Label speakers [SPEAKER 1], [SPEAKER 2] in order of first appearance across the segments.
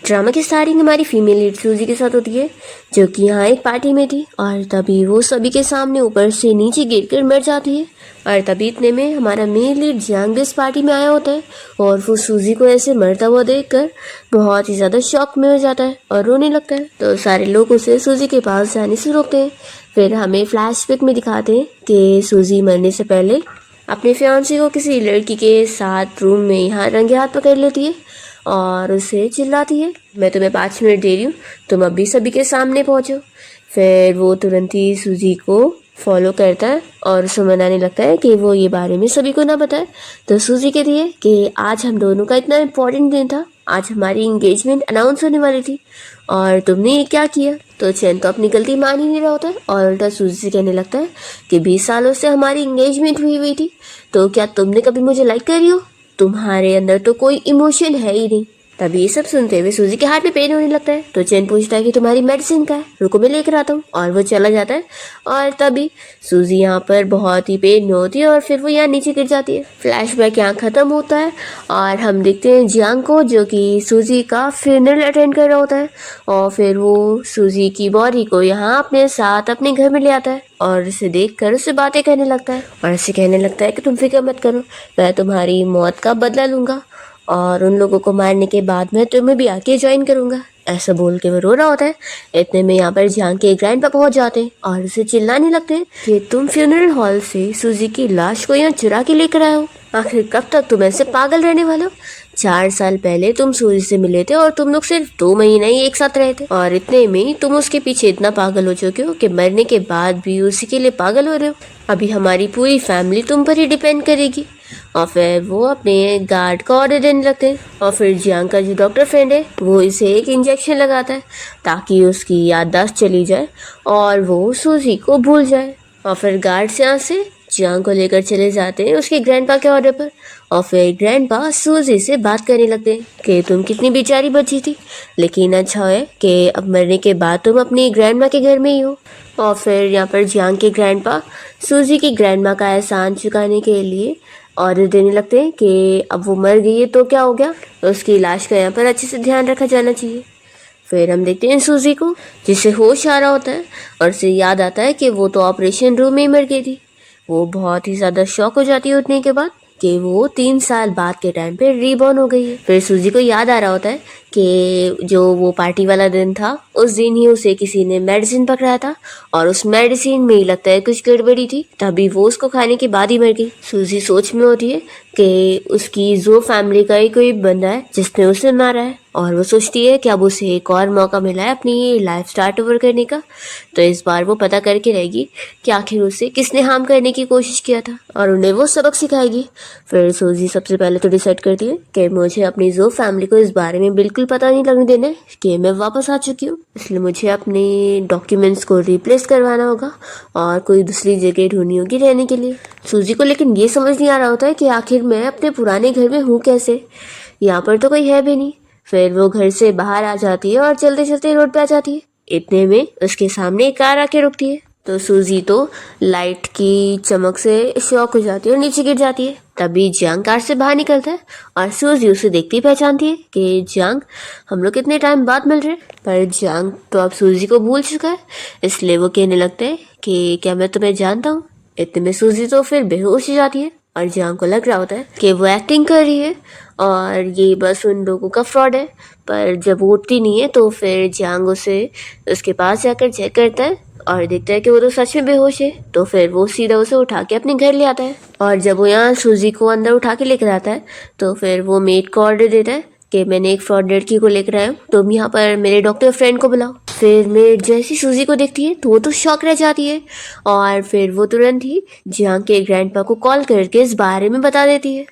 [SPEAKER 1] Drama की starting हमारी female lead सूजी के साथ होती है, जो कि यहाँ एक पार्टी में थी और तभी वो सभी के सामने ऊपर से नीचे गिरकर मर जाती है। और तभी इतने में हमारा मेन लीड जियांग भी इस पार्टी में आया होता है और वो सूजी को ऐसे मरता हुआ देखकर बहुत ही ज़्यादा शॉक में हो जाता है और रोने लगता है। तो सारे लोग उसे सूजी के पास जाने से रोकते हैं। फिर हमें फ्लैशबैक में दिखाते हैं कि सूजी मरने से पहले अपने फियांसे को किसी लड़की के साथ रूम में यहाँ रंगे हाथ पकड़ लेती है और उसे चिल्लाती है, मैं तुम्हें 5 मिनट दे रही हूँ, तुम अभी सभी के सामने पहुँचो। फिर वो तुरंत ही सूजी को फॉलो करता है और उसे मनाने लगता है कि वो ये बारे में सभी को ना बताए। तो सूजी कहती है कि आज हम दोनों का इतना इम्पोर्टेंट दिन था, आज हमारी इंगेजमेंट अनाउंस होने वाली थी और तुमने ये क्या किया। तो चैन तो अपनी गलती मान ही नहीं रहा होता है और उल्टा सूजी से कहने लगता है कि 20 सालों से हमारी इंगेजमेंट हुई थी, तो क्या तुमने कभी मुझे लाइक करी हो, तुम्हारे अंदर तो कोई इमोशन है ही नहीं। तभी ये सब सुनते हुए सूजी के हाथ में पेन होने लगता है। तो चैन पूछता है कि तुम्हारी मेडिसिन का है, रुको मैं लेकर आता हूँ, और वो चला जाता है। और तभी सूजी यहाँ पर बहुत ही पेन में होती है और फिर वो यहाँ नीचे गिर जाती है। फ्लैशबैक यहाँ खत्म होता है और हम देखते हैं जियांग को, जो कि सूजी का फ्यूनरल अटेंड कर रहा होता है और फिर वो सूजी की बॉडी को यहाँ अपने साथ अपने घर में ले आता है और उसे देखकर उससे बातें करने लगता है और उसे कहने लगता है कि तुम फिक्र मत करो, मैं तुम्हारी मौत का बदला लूँगा और उन लोगों को मारने के बाद मैं तुम्हें भी आके ज्वाइन करूँगा। ऐसा बोल के वो रो रहा होता है। इतने में यहाँ पर जियांग के ग्रैंडपा पहुँच जाते हैं और उसे चिल्लाने लगते हैं कि तुम फ्यूनरल हॉल से सूजी की लाश को यहाँ चुरा के लेकर आए हो, आखिर कब तक तुम ऐसे पागल रहने वाले हो। 4 साल पहले तुम सूजी से मिले थे और तुम लोग सिर्फ 2 महीने ही एक साथ रहे थे और इतने में तुम उसके पीछे इतना पागल हो चुके हो कि मरने के बाद भी उसी के लिए पागल हो रहे हो। अभी हमारी पूरी फैमिली तुम पर ही डिपेंड करेगी। और फिर वो अपने गार्ड का ऑर्डर देने लगते हैं और फिर जियांग का जो डॉक्टर फ्रेंड है वो इसे एक इंजेक्शन लगाता है ताकि उसकी याददाश्त चली जाए और वो सूजी को भूल जाए। और फिर गार्ड यहाँ से जियांग को लेकर चले जाते हैं उसके ग्रैंडपा के ऑर्डर पर और फिर ग्रैंडपा सूजी से बात करने लगते हैं कि तुम कितनी बेचारी बची थी, लेकिन अच्छा है कि अब मरने के बाद तुम अपनी ग्रैंडमा के घर में ही हो। और फिर यहाँ पर जियांग के ग्रैंडपा सूजी की ग्रैंडमा का एहसान चुकाने के लिए ऑर्डर देने लगते हैं कि अब वो मर गई है तो क्या हो गया, उसकी लाश का यहाँ पर अच्छे से ध्यान रखा जाना चाहिए। फिर हम देखते हैं सूजी को, जिसे होश आ रहा होता है और उसे याद आता है कि वो तो ऑपरेशन रूम में ही मर गई थी। वो बहुत ही ज़्यादा शॉक हो जाती है उठने के बाद कि वो 3 साल बाद के टाइम पे रीबॉर्न हो गई है। फिर सूजी को याद आ रहा होता है कि जो वो पार्टी वाला दिन था उस दिन ही उसे किसी ने मेडिसिन पकड़ाया था और उस मेडिसिन में ही लगता है कुछ गड़बड़ी थी, तभी वो उसको खाने के बाद ही मर गई। सूजी सोच में होती है कि उसकी जो फैमिली का ही कोई बंदा है जिसने उसे मारा है और वो सोचती है कि अब उसे एक और मौका मिला है अपनी लाइफ स्टार्ट ओवर करने का, तो इस बार वो पता करके रहेगी कि आखिर उसे किसने हार्म करने की कोशिश किया था और उन्हें वो सबक सिखाएगी। फिर सूजी सबसे पहले तो डिसाइड करती है कि मुझे अपनी जो फैमिली को इस बारे में बिल्कुल पता नहीं लगने देना है कि मैं वापस आ चुकी हूँ, इसलिए मुझे अपने डॉक्यूमेंट्स को रिप्लेस करवाना होगा और कोई दूसरी जगह ढूंढनी होगी रहने के लिए। सूजी को लेकिन ये समझ नहीं आ रहा होता है कि आखिर मैं अपने पुराने घर में हूँ कैसे, यहाँ पर तो कोई है भी नहीं। फिर वो घर से बाहर आ जाती है और चलते चलते रोड पे आ जाती है। इतने में उसके सामने एक कार आके रुकती है, तो सूजी तो लाइट की चमक से शॉक हो जाती है और नीचे गिर जाती है। तभी जियांग कार से बाहर निकलता है और सूजी उसे देखती पहचानती है कि जियांग, हम लोग कितने टाइम बाद मिल रहे हैं। पर जियांग तो अब सूजी को भूल चुका है, इसलिए वो कहने लगते हैं कि क्या मैं तुम्हें जानता हूँ। इतने में सूजी तो फिर बेहोश हो जाती है और जियांग को लग रहा होता है कि वो एक्टिंग कर रही है और ये बस उन लोगों का फ्रॉड है। पर जब वो उठती नहीं है तो फिर जियांग उसे उसके पास जाकर चेक करता है और देखता है कि वो तो सच में बेहोश है। तो फिर वो सीधा उसे उठा के अपने घर ले आता है और जब वो यहाँ सूजी को अंदर उठा के लेकर आता है तो फिर वो मेड को ऑर्डर देता है कि मैंने एक फ्रॉड लड़की को लेकर आया हूँ, तुम यहाँ पर मेरे डॉक्टर फ्रेंड को बुलाओ। फिर मेड जैसी सूजी को देखती है तो वो तो शॉक रह जाती है और फिर वो तुरंत ही जियांग के ग्रैंडपा को कॉल करके इस बारे में बता देती है।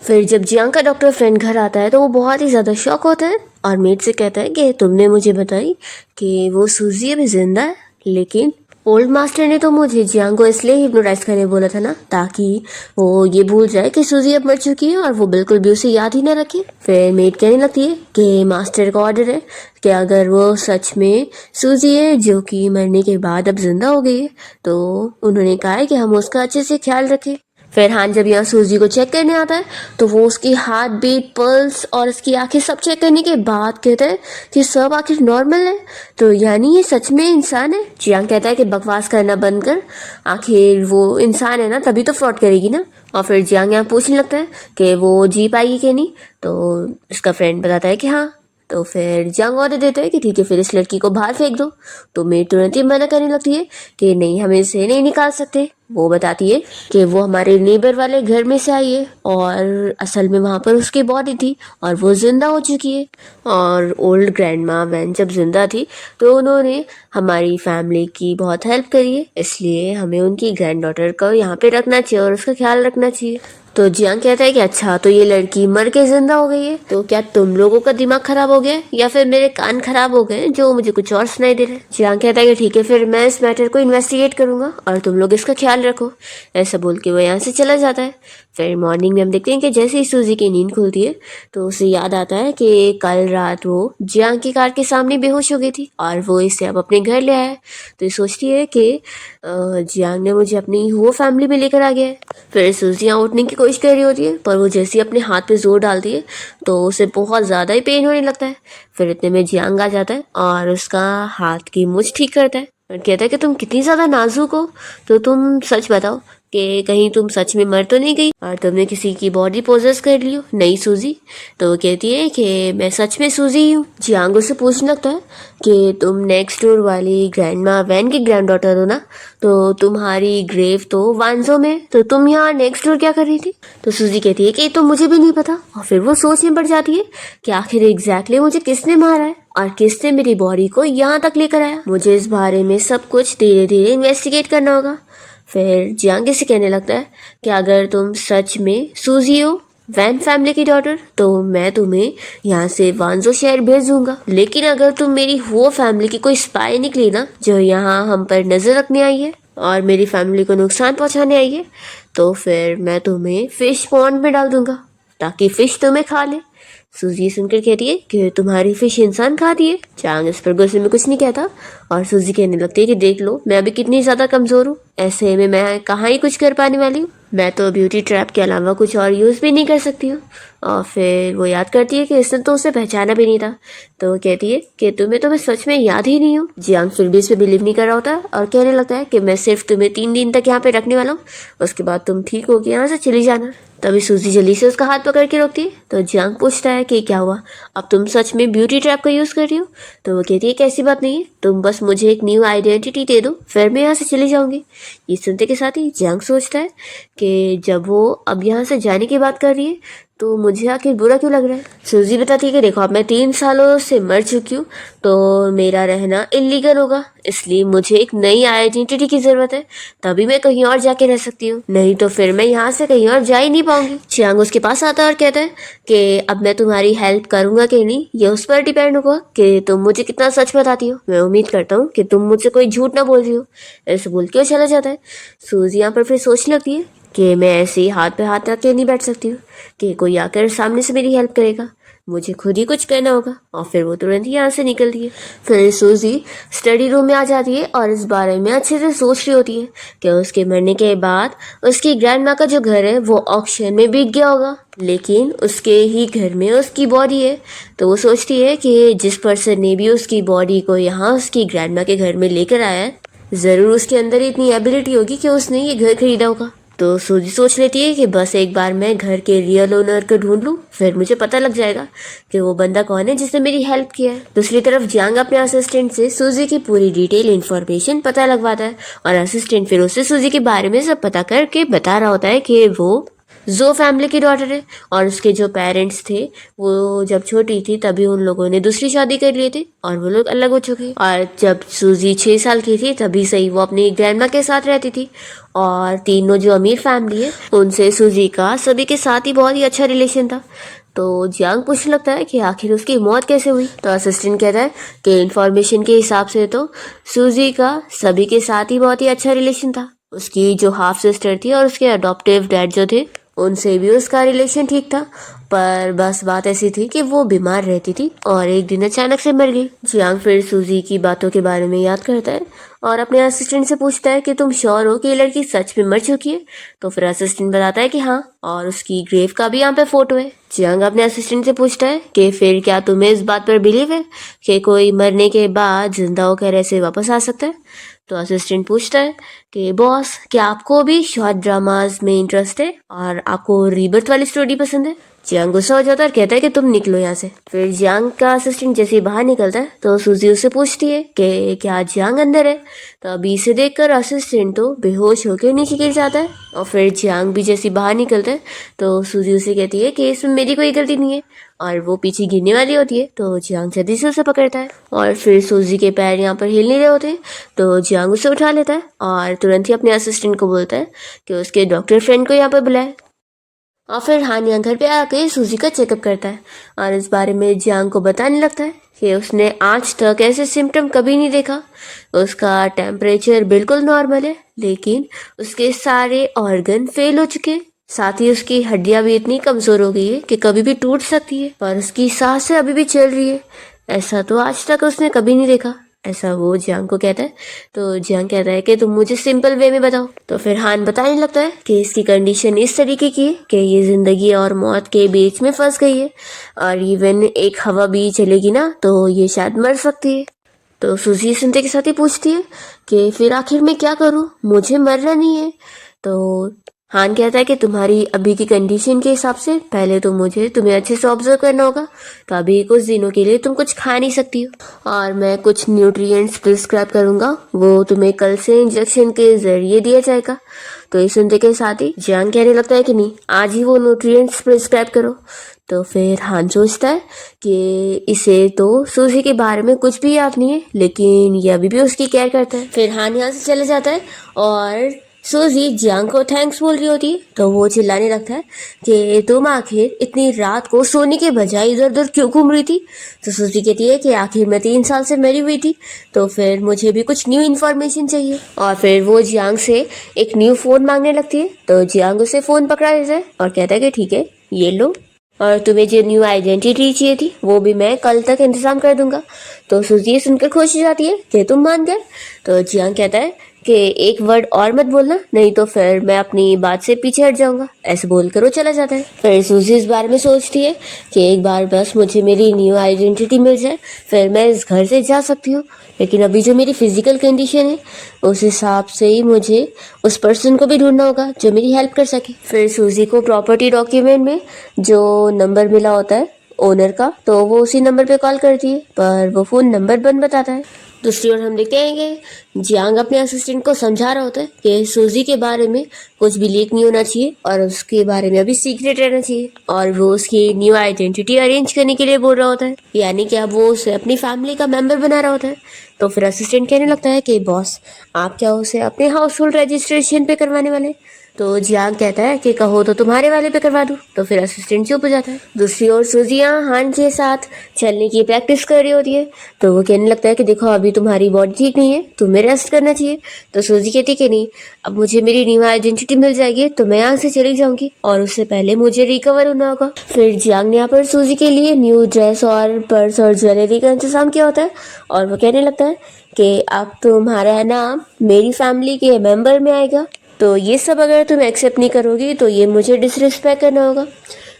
[SPEAKER 1] फिर जब जियांग का डॉक्टर फ्रेंड घर आता है तो वो बहुत ही ज़्यादा शॉक होता है और मेड से कहता है कि तुमने मुझे बताई कि वो सूजी अभी जिंदा है, लेकिन ओल्ड मास्टर ने तो मुझे जियांग को इसलिए हिप्नोटाइज करने बोला था ना, ताकि वो ये भूल जाए कि सूजी अब मर चुकी है और वो बिल्कुल भी उसे याद ही ना रखे। फिर मेड कहने लगती है कि मास्टर का ऑर्डर है कि अगर वो सच में सूजी है जो कि मरने के बाद अब जिंदा हो गई है तो उन्होंने कहा है कि हम उसका अच्छे से ख्याल रखें। फिर हान जब यहाँ सूजी को चेक करने आता है तो वो उसकी हार्ट बीट, पल्स और उसकी आंखें सब चेक करने के बाद कहता है कि सब आखिर नॉर्मल है, तो यानी ये सच में इंसान है। जियांग कहता है कि बकवास करना बंद कर, आखिर वो इंसान है ना, तभी तो फ्रॉड करेगी ना। और फिर जियांग यहाँ पूछने लगता है कि वो जी पाएगी कि नहीं, तो उसका फ्रेंड बताता है कि हाँ। तो फिर जियांग ऑर्डर देता है कि ठीक है फिर इस लड़की को बाहर फेंक दो। तो मेड तुरंत ही मना करने लगती है कि नहीं, हम इसे नहीं निकाल सकते। वो बताती है कि वो हमारे नेबर वाले घर में से आई है और असल में वहाँ पर उसकी बॉडी थी और वो जिंदा हो चुकी है। और ओल्ड ग्रैंड माँ वैन जब जिंदा थी तो उन्होंने हमारी फैमिली की बहुत हेल्प करी है, इसलिए हमें उनकी ग्रैंड डॉटर को यहाँ पे रखना चाहिए और उसका ख्याल रखना चाहिए। तो जियांग कहता है कि अच्छा, तो ये लड़की मर के जिंदा हो गई है, तो क्या तुम लोगों का दिमाग खराब हो गया या फिर मेरे कान खराब हो गए जो मुझे कुछ और सुनाई दे रहा है। जियांग कहता है कि ठीक है फिर मैं इस मैटर को इन्वेस्टिगेट करूंगा और तुम लोग इसका ख्याल रखो। ऐसा बोल के वो यहाँ से चला जाता है। फिर मॉर्निंग में हम देखते हैं कि जैसे ही सूजी की नींद खुलती है तो उसे याद आता है कि कल रात वो जियांग की कार के सामने बेहोश हो गई थी और वो इसे अब अपने घर ले आया है। तो ये सोचती है कि जियांग ने मुझे अपनी वो फैमिली में लेकर आ गया है। फिर सूजी यहाँ उठने की कोशिश कर रही होती है, पर वो जैसे ही अपने हाथ पे जोर डालती है तो उसे बहुत ज़्यादा ही पेन होने लगता है। फिर इतने में जियांग आ जाता है और उसका हाथ की मूंछ ठीक करता है और कहता है कि तुम कितनी ज़्यादा नाजुक हो, तो तुम सच बताओ कि कहीं तुम सच में मर तो नहीं गई और तुमने किसी की बॉडी पोजेस कर ली हो। नहीं सूजी। तो वो कहती है कि मैं सच में सूजी ही हूँ। जियांग उससे पूछने लगता है कि तुम नेक्स्ट डोर वाली ग्रैंड माँ वैन की ग्रैंड डॉटर हो ना, तो तुम्हारी ग्रेव तो वांजो में, तो तुम यहाँ नेक्स्ट डोर क्या कर रही थी। तो सूजी कहती है कि तो मुझे भी नहीं पता। और फिर वो सोचने पड़ जाती है कि आखिर एग्जैक्टली मुझे किसने मारा है और किसने मेरी बॉडी को यहाँ तक लेकर आया। मुझे इस बारे में सब कुछ धीरे धीरे इन्वेस्टिगेट करना होगा। फिर जियांग से कहने लगता है कि अगर तुम सच में सूजी हो, वैन फैमिली की डॉटर, तो मैं तुम्हें यहाँ से वांजो शहर भेज दूंगा। लेकिन अगर तुम मेरी वो फैमिली की कोई स्पाई निकली ना जो यहाँ हम पर नजर रखने आई है और मेरी फैमिली को नुकसान पहुँचाने आई है, तो फिर मैं तुम्हें फिश पॉन्ड में डाल दूंगा ताकि फिश तुम्हें खा ले। सूजी सुनकर कहती है कि तुम्हारी फिश इंसान खाती है। जियांग इस पर गुस्से में कुछ नहीं कहता और सूजी कहने लगती है कि देख लो मैं अभी कितनी ज़्यादा कमज़ोर हूँ, ऐसे में मैं कहाँ ही कुछ कर पाने वाली हूँ, मैं तो ब्यूटी ट्रैप के अलावा कुछ और यूज़ भी नहीं कर सकती हूँ। और फिर वो याद करती है कि इसने तो उसे पहचाना भी नहीं था। तो वो कहती है कि तुम्हें तो मैं सच में याद ही नहीं हूँ। जियांग फिर भी इस पर बिलीव नहीं कर रहा होता और कहने लगता है कि मैं सिर्फ तुम्हें 3 दिन तक यहाँ पे रखने वाला हूँ, उसके बाद तुम ठीक हो के यहाँ से चली जाना। तभी सूजी जल्दी से उसका हाथ पकड़ के रोकती है। तो जियांग पूछता है कि क्या हुआ, अब तुम सच में ब्यूटी ट्रैप का यूज़ कर रही हो। तो वो कहती है कि ऐसी बात नहीं है, तुम बस मुझे एक न्यू आइडेंटिटी दे दो, फिर मैं यहाँ से चली जाऊँगी। ये सुनते के साथ ही जियांग सोचता है कि जब वो अब यहाँ से जाने की बात कर रही है तो मुझे आखिर बुरा क्यों लग रहा है। सूजी बताती है कि देखो अब मैं 3 सालों से मर चुकी हूँ तो मेरा रहना इलीगल होगा, इसलिए मुझे एक नई आइडेंटिटी की ज़रूरत है, तभी मैं कहीं और जाके रह सकती हूँ, नहीं तो फिर मैं यहाँ से कहीं और जा ही नहीं पाऊंगी। जियांग उसके पास आता है और कहता है कि अब मैं तुम्हारी हेल्प करूंगा कि नहीं ये उस पर डिपेंड होगा कि तुम मुझे कितना सच बताती हो। मैं उम्मीद करता हूँ कि तुम मुझसे कोई झूठ ना बोल रही हो। ऐसे बोल के वो चला जाता है। सूजी यहाँ पर फिर सोचने लगती है कि मैं ऐसे ही हाथ पे हाथ रख के नहीं बैठ सकती हूँ कि कोई आकर सामने से मेरी हेल्प करेगा, मुझे खुद ही कुछ करना होगा। और फिर वो तुरंत ही यहाँ से निकलती है। फिर सूजी स्टडी रूम में आ जाती है और इस बारे में अच्छे से सोच रही होती है कि उसके मरने के बाद उसकी ग्रैंड माँ का जो घर है वो ऑक्शन में बिक गया होगा, लेकिन उसके ही घर में उसकी बॉडी है। तो वो सोचती है कि जिस पर्सन ने भी उसकी बॉडी को यहाँ उसकी ग्रैंड माँ के घर में लेकर आया है, ज़रूर उसके अंदर इतनी एबिलिटी होगी कि उसने ये घर खरीदा होगा। तो सूजी सोच लेती है कि बस एक बार मैं घर के रियल ओनर को ढूंढ लूँ, फिर मुझे पता लग जाएगा कि वो बंदा कौन है जिसने मेरी हेल्प किया है। दूसरी तरफ जियांग अपने असिस्टेंट से सूजी की पूरी डिटेल इन्फॉर्मेशन पता लगवाता है और असिस्टेंट फिर उससे सूजी के बारे में सब पता करके बता रहा होता है कि वो जो फैमिली की डॉटर है और उसके जो पेरेंट्स थे वो जब छोटी थी तभी उन लोगों ने दूसरी शादी कर लिए थे और वो लोग अलग हो चुके। और जब सूजी 6 साल की थी तभी सही वो अपनी ग्रैंड माँ के साथ रहती थी और तीनों जो अमीर फैमिली है उनसे सूजी का सभी के साथ ही बहुत ही अच्छा रिलेशन था। तो जियांग पूछने लगता है कि आखिर उसकी मौत कैसे हुई। तो असिस्टेंट कहता है कि इन्फॉर्मेशन के हिसाब से तो सूजी का सभी के साथ ही बहुत ही अच्छा रिलेशन था। उसकी जो हाफ सिस्टर थी और उसके अडॉप्टिव डैड जो थे उनसे भी उसका रिलेशन ठीक था, पर बस बात ऐसी थी कि वो बीमार रहती थी और एक दिन अचानक से मर गई। जियांग फिर सूजी की बातों के बारे में याद करता है और अपने असिस्टेंट से पूछता है कि तुम श्योर हो कि ये लड़की सच में मर चुकी है? तो फिर असिस्टेंट बताता है कि हाँ, और उसकी ग्रेव का भी यहाँ पे फोटो है। जियांग अपने असिस्टेंट से पूछता है कि फिर क्या तुम्हें इस बात पर बिलीव है कि कोई मरने के बाद जिंदा होकर ऐसे वापस आ सकता है? तो असिस्टेंट पूछता है कि बॉस, क्या आपको भी शॉर्ट ड्रामाज में इंटरेस्ट है और आपको रीबर्थ वाली स्टोरी पसंद है? जियांग गुस्सा हो जाता है और कहता है कि तुम निकलो यहाँ से। फिर जियांग का असिस्टेंट जैसे ही बाहर निकलता है तो सूजी उससे पूछती है कि क्या जियांग अंदर है? तो अभी इसे देखकर असिस्टेंट तो बेहोश होकर नीचे गिर जाता है। और फिर जियांग भी जैसे बाहर निकलता है तो सूजी उसे कहती है कि इसमें मेरी कोई गलती नहीं है, और वो पीछे गिरने वाली होती है तो जियांग जल्दी से उसे पकड़ता है। और फिर सूजी के पैर यहाँ पर हिल नहीं रहे होते तो जियांग उसे उठा लेता है और तुरंत ही अपने असिस्टेंट को बोलता है कि उसके डॉक्टर फ्रेंड को यहाँ पर बुलाए। और फिर हान यहाँ घर पे आके सूजी का चेकअप करता है और इस बारे में जियांग को बताने लगता है कि उसने आज तक ऐसे सिम्टम कभी नहीं देखा। उसका टेम्परेचर बिल्कुल नॉर्मल है, लेकिन उसके सारे ऑर्गन फेल हो चुके हैं। साथ ही उसकी हड्डियां भी इतनी कमजोर हो गई है कि कभी भी टूट सकती है, पर उसकी सांसें अभी भी चल रही है। ऐसा तो आज तक उसने कभी नहीं देखा, ऐसा वो जियांग को कहता है। तो जियांग कहता है कि तुम मुझे सिंपल वे में बताओ। तो फिर हान बताने लगता है कि इसकी कंडीशन इस तरीके की है कि ये जिंदगी और मौत के बीच में फंस गई है, और इवन एक हवा भी चलेगी ना तो ये शायद मर सकती है। तो सूजी सुनते के साथ ही पूछती है कि फिर आखिर मैं क्या करूं, मुझे मरना नहीं है। तो हान कहता है कि तुम्हारी अभी की कंडीशन के हिसाब से पहले तो मुझे तुम्हें अच्छे से ऑब्जर्व करना होगा, तो अभी कुछ दिनों के लिए तुम कुछ खा नहीं सकती हो और मैं कुछ न्यूट्रिएंट्स प्रिस्क्राइब करूंगा, वो तुम्हें कल से इंजेक्शन के जरिए दिया जाएगा। तो ये सुनते के साथ ही जियांग कहने लगता है कि नहीं, आज ही वो न्यूट्रिएंट्स प्रिस्क्राइब करो। तो फिर हान सोचता है कि इसे तो सूजी के बारे में कुछ भी याद नहीं है, लेकिन ये अभी भी उसकी केयर करता है। फिर हान यहाँ से चले जाता है और सूजी जियांग को थैंक्स बोल रही होती है तो वो चिल्लाने लगता है कि तुम आखिर इतनी रात को सोने के बजाय इधर उधर क्यों घूम रही थी? तो सूजी कहती है कि आखिर मैं 3 साल से मरी हुई थी, तो फिर मुझे भी कुछ न्यू इन्फॉर्मेशन चाहिए। और फिर वो जियांग से एक न्यू फोन मांगने लगती है तो जियांग उसे फोन पकड़ा देता है और कहता है कि ठीक है, ये लो, और तुम्हें जो न्यू आइडेंटिटी चाहिए थी वो भी मैं कल तक इंतजाम कर दूंगा। तो सूजी सुनकर खुश हो जाती है कि तुम मान गए। तो जियांग कहता है कि एक वर्ड और मत बोलना, नहीं तो फिर मैं अपनी बात से पीछे हट जाऊंगा। ऐसे बोलकर वो चला जाता है। फिर सूजी इस बारे में सोचती है कि एक बार बस मुझे मेरी न्यू आइडेंटिटी मिल जाए, फिर मैं इस घर से जा सकती हूँ। लेकिन अभी जो मेरी फिजिकल कंडीशन है उस हिसाब से ही मुझे उस पर्सन को भी ढूंढना होगा जो मेरी हेल्प कर सके। फिर सूजी को प्रॉपर्टी डॉक्यूमेंट में जो नंबर मिला होता है ओनर का, तो वो उसी नंबर पे कॉल करती है, पर वो फोन नंबर बंद बताता है। दूसरी ओर हम देखते हैं कि जियांग अपने असिस्टेंट को समझा रहा होता है कि सूजी के बारे में कुछ भी लीक नहीं होना चाहिए और उसके बारे में अभी सीक्रेट रहना चाहिए, और वो उसकी न्यू आइडेंटिटी अरेंज करने के लिए बोल रहा होता है, यानी कि अब वो उसे अपनी फैमिली का मेंबर बना रहा होता है। तो फिर असिस्टेंट कहने लगता है कि बॉस, आप क्या उसे अपने हाउस होल्ड रजिस्ट्रेशन पे करवाने वाले? तो जियांग कहता है कि कहो तो तुम्हारे वाले पे करवा दूं। तो फिर असिस्टेंट चुप हो जाता है। दूसरी ओर सूजियां हान के साथ चलने की प्रैक्टिस कर रही होती है तो वो कहने लगता है कि देखो अभी तुम्हारी बॉडी ठीक नहीं है, तुम्हें रेस्ट करना चाहिए। तो सूजी कहती कि नहीं, अब मुझे मेरी न्यू आइडेंटिटी मिल जाएगी तो मैं यहाँ से चली जाऊंगी, और उससे पहले मुझे रिकवर होना होगा। फिर जियांग ने यहाँ पर सूजी के लिए न्यू ड्रेस और पर्स और ज्वेलरी का इंतजाम किया होता है, और वो कहने लगता है कि अब तुम्हारा नाम मेरी फैमिली के मेंबर में आएगा, तो ये सब अगर तुम एक्सेप्ट नहीं करोगी तो ये मुझे डिसरिस्पेक्ट करना होगा।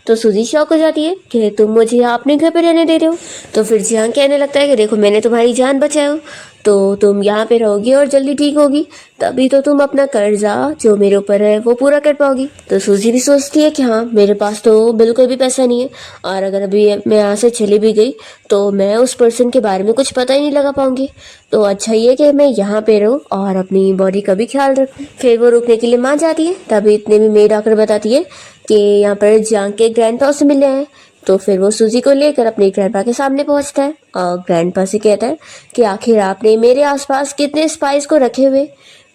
[SPEAKER 1] तो सूजी शॉक हो जाती है कि तुम मुझे अपने घर पे रहने दे रहे हो। तो फिर जियांग कहने लगता है कि देखो मैंने तुम्हारी जान बचाई हो, तो तुम यहाँ पे रहोगी और जल्दी ठीक होगी, तभी तो तुम अपना कर्जा जो मेरे ऊपर है वो पूरा कर पाओगी। तो सूजी भी सोचती है कि हाँ, मेरे पास तो बिल्कुल भी पैसा नहीं है, और अगर अभी मैं यहाँ से चली भी गई तो मैं उस पर्सन के बारे में कुछ पता ही नहीं लगा पाऊंगी, तो अच्छा ये कि मैं यहाँ पे रहूँ और अपनी बॉडी का भी ख्याल रखूँ। फिर वो रुकने के लिए मान जाती है, तभी इतने में मेड आकर बताती है कि यहाँ पर जियांग के ग्रैंडपा से मिलने आए। तो फिर वो सूजी को लेकर अपने ग्रैंडपा के सामने पहुंचता है और ग्रैंडपा से कहता है कि आखिर आपने मेरे आसपास कितने स्पाइस को रखे हुए।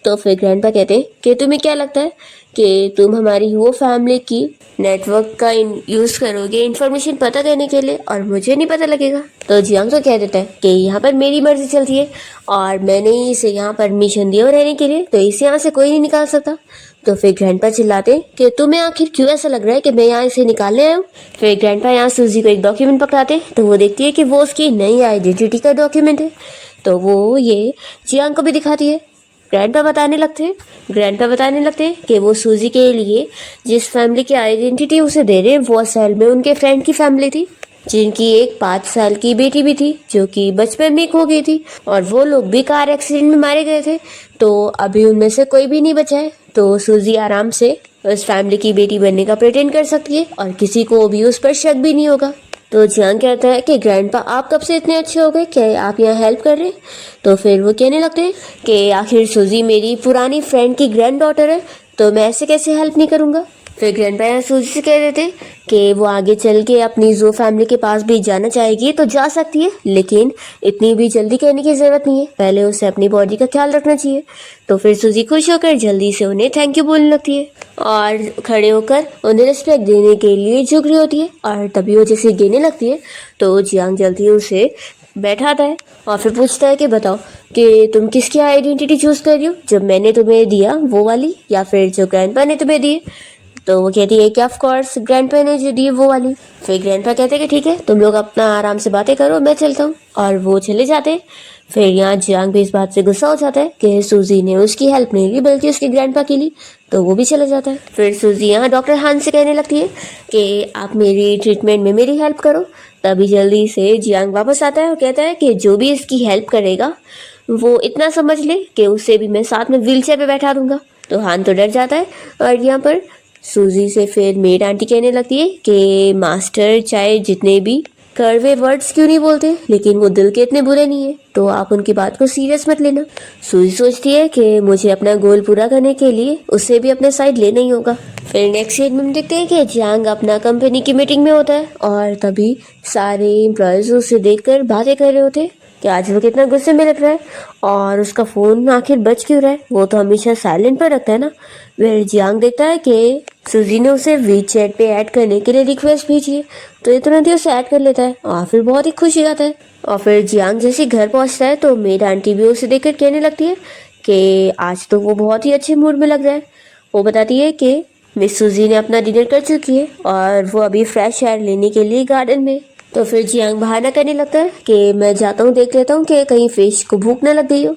[SPEAKER 1] तो फिर ग्रैंडपा कहते हैं कि तुम्हें क्या लगता है कि तुम हमारी वो फैमिली की नेटवर्क का यूज करोगे इन्फॉर्मेशन पता करने के लिए और मुझे नहीं पता लगेगा। तो जियांग तो कह देता है कि यहाँ पर मेरी मर्जी चलती है और मैंने इसे यहाँ परमिशन दी और रहने के लिए, तो इसे यहाँ से कोई नहीं निकाल सकता। तो फिर ग्रैंडपा चिल्लाते कि तुम्हें आखिर क्यों ऐसा लग रहा है कि मैं यहाँ इसे निकालने आया हूँ। फिर ग्रैंडपा यहाँ सूजी को एक डॉक्यूमेंट पकड़ाते तो वो देखती है कि वो उसकी नई आइडेंटिटी का डॉक्यूमेंट है। तो वो ये जियांग को भी दिखाती है। ग्रैंडपा बताने लगते हैं कि वो सूजी के लिए जिस फैमिली की आइडेंटिटी उसे दे रहे हैं वो असल में उनके फ्रेंड की फैमिली थी, जिनकी एक 5 साल की बेटी भी थी जो कि बचपन में खो गई थी, और वो लोग भी कार एक्सीडेंट में मारे गए थे। तो अभी उनमें से कोई भी नहीं बचा है। तो सूजी आराम से उस फैमिली की बेटी बनने का प्रिटेंड कर सकती है और किसी को भी उस पर शक भी नहीं होगा। तो जियांग कहता है कि ग्रैंडपा आप कब से इतने अच्छे हो गए, क्या आप यहाँ हेल्प कर रहे हैं? तो फिर वो कहने लगते हैं कि आखिर सूजी मेरी पुरानी फ्रेंड की ग्रैंड डॉटर है, तो मैं ऐसे कैसे हेल्प नहीं करूँगा। फिर ग्रैंडपा यहाँ सूजी से कह देते कि वो आगे चल के अपनी जो फैमिली के पास भी जाना चाहेगी तो जा सकती है, लेकिन इतनी भी जल्दी कहने की ज़रूरत नहीं है, पहले उसे अपनी बॉडी का ख्याल रखना चाहिए। तो फिर सूजी खुश होकर जल्दी से उन्हें थैंक यू बोलने लगती है और खड़े होकर उन्हें रिस्पेक्ट देने के लिए झुक रही होती है। और तभी वो जैसे गिरने लगती है तो जियांग जल्दी उसे बैठाता है और फिर पूछता है कि बताओ कि तुम किसकी आइडेंटिटी चूज़ कर रही हो, जब मैंने तुम्हें दिया वो वाली या फिर जो ग्रैंडपा ने तुम्हें दी। तो वो कहती है कि ऑफ कोर्स ग्रैंडपा ने जो दी वो वाली। फिर ग्रैंडपा कहते हैं कि ठीक है तुम लोग अपना आराम से बातें करो, मैं चलता हूँ, और वो चले जाते हैं। फिर यहाँ जियांग भी इस बात से गुस्सा हो जाता है कि सूजी ने उसकी हेल्प नहीं ली बल्कि उसके ग्रैंडपा की ली, तो वो भी चला जाता है। फिर सूजी यहाँ डॉक्टर हान से कहने लगती है कि आप मेरी ट्रीटमेंट में मेरी हेल्प करो। तभी जल्दी से जियांग वापस आता है और कहता है कि जो भी इसकी हेल्प करेगा वो इतना समझ ले कि उसे भी मैं साथ में व्हीलचेयर पे बैठा दूंगा। तो हान तो डर जाता है और यहाँ पर सूजी से फिर मेड आंटी कहने लगती है कि मास्टर चाहे जितने भी कड़वे वर्ड्स क्यों नहीं बोलते, लेकिन वो दिल के इतने बुरे नहीं है, तो आप उनकी बात को सीरियस मत लेना। सूजी सोचती है कि मुझे अपना गोल पूरा करने के लिए उसे भी अपने साइड लेना ही होगा। फिर नेक्स्ट सीन में हम देखते हैं कि जियांग अपना कंपनी की मीटिंग में होता है और तभी सारे एम्प्लॉयज उसे देखकर बातें कर रहे होते हैं कि आज वो कितना गुस्से में लग रहा है और उसका फ़ोन आखिर बज क्यों रहा है, वो तो हमेशा साइलेंट पर रखता है ना। फिर जियांग देखता है कि सूजी ने उसे वीचैट पे ऐड करने के लिए रिक्वेस्ट भेजी है, तो ये तुरंत ही उसे ऐड कर लेता है और फिर बहुत ही खुश हो जाता है। और फिर जियांग जैसे घर पहुंचता है तो मेड आंटी भी उसे देखकर कहने लगती है कि आज तो वो बहुत ही अच्छे मूड में लग रहा है। वो बताती है कि मिस सूजी ने अपना डिनर कर चुकी है और वो अभी फ्रेश एयर लेने के लिए गार्डन में। तो फिर जियांग बहाना करने लगता है कि मैं जाता हूँ, देख लेता हूँ कि कहीं फिश को भूख ना लग गई हो।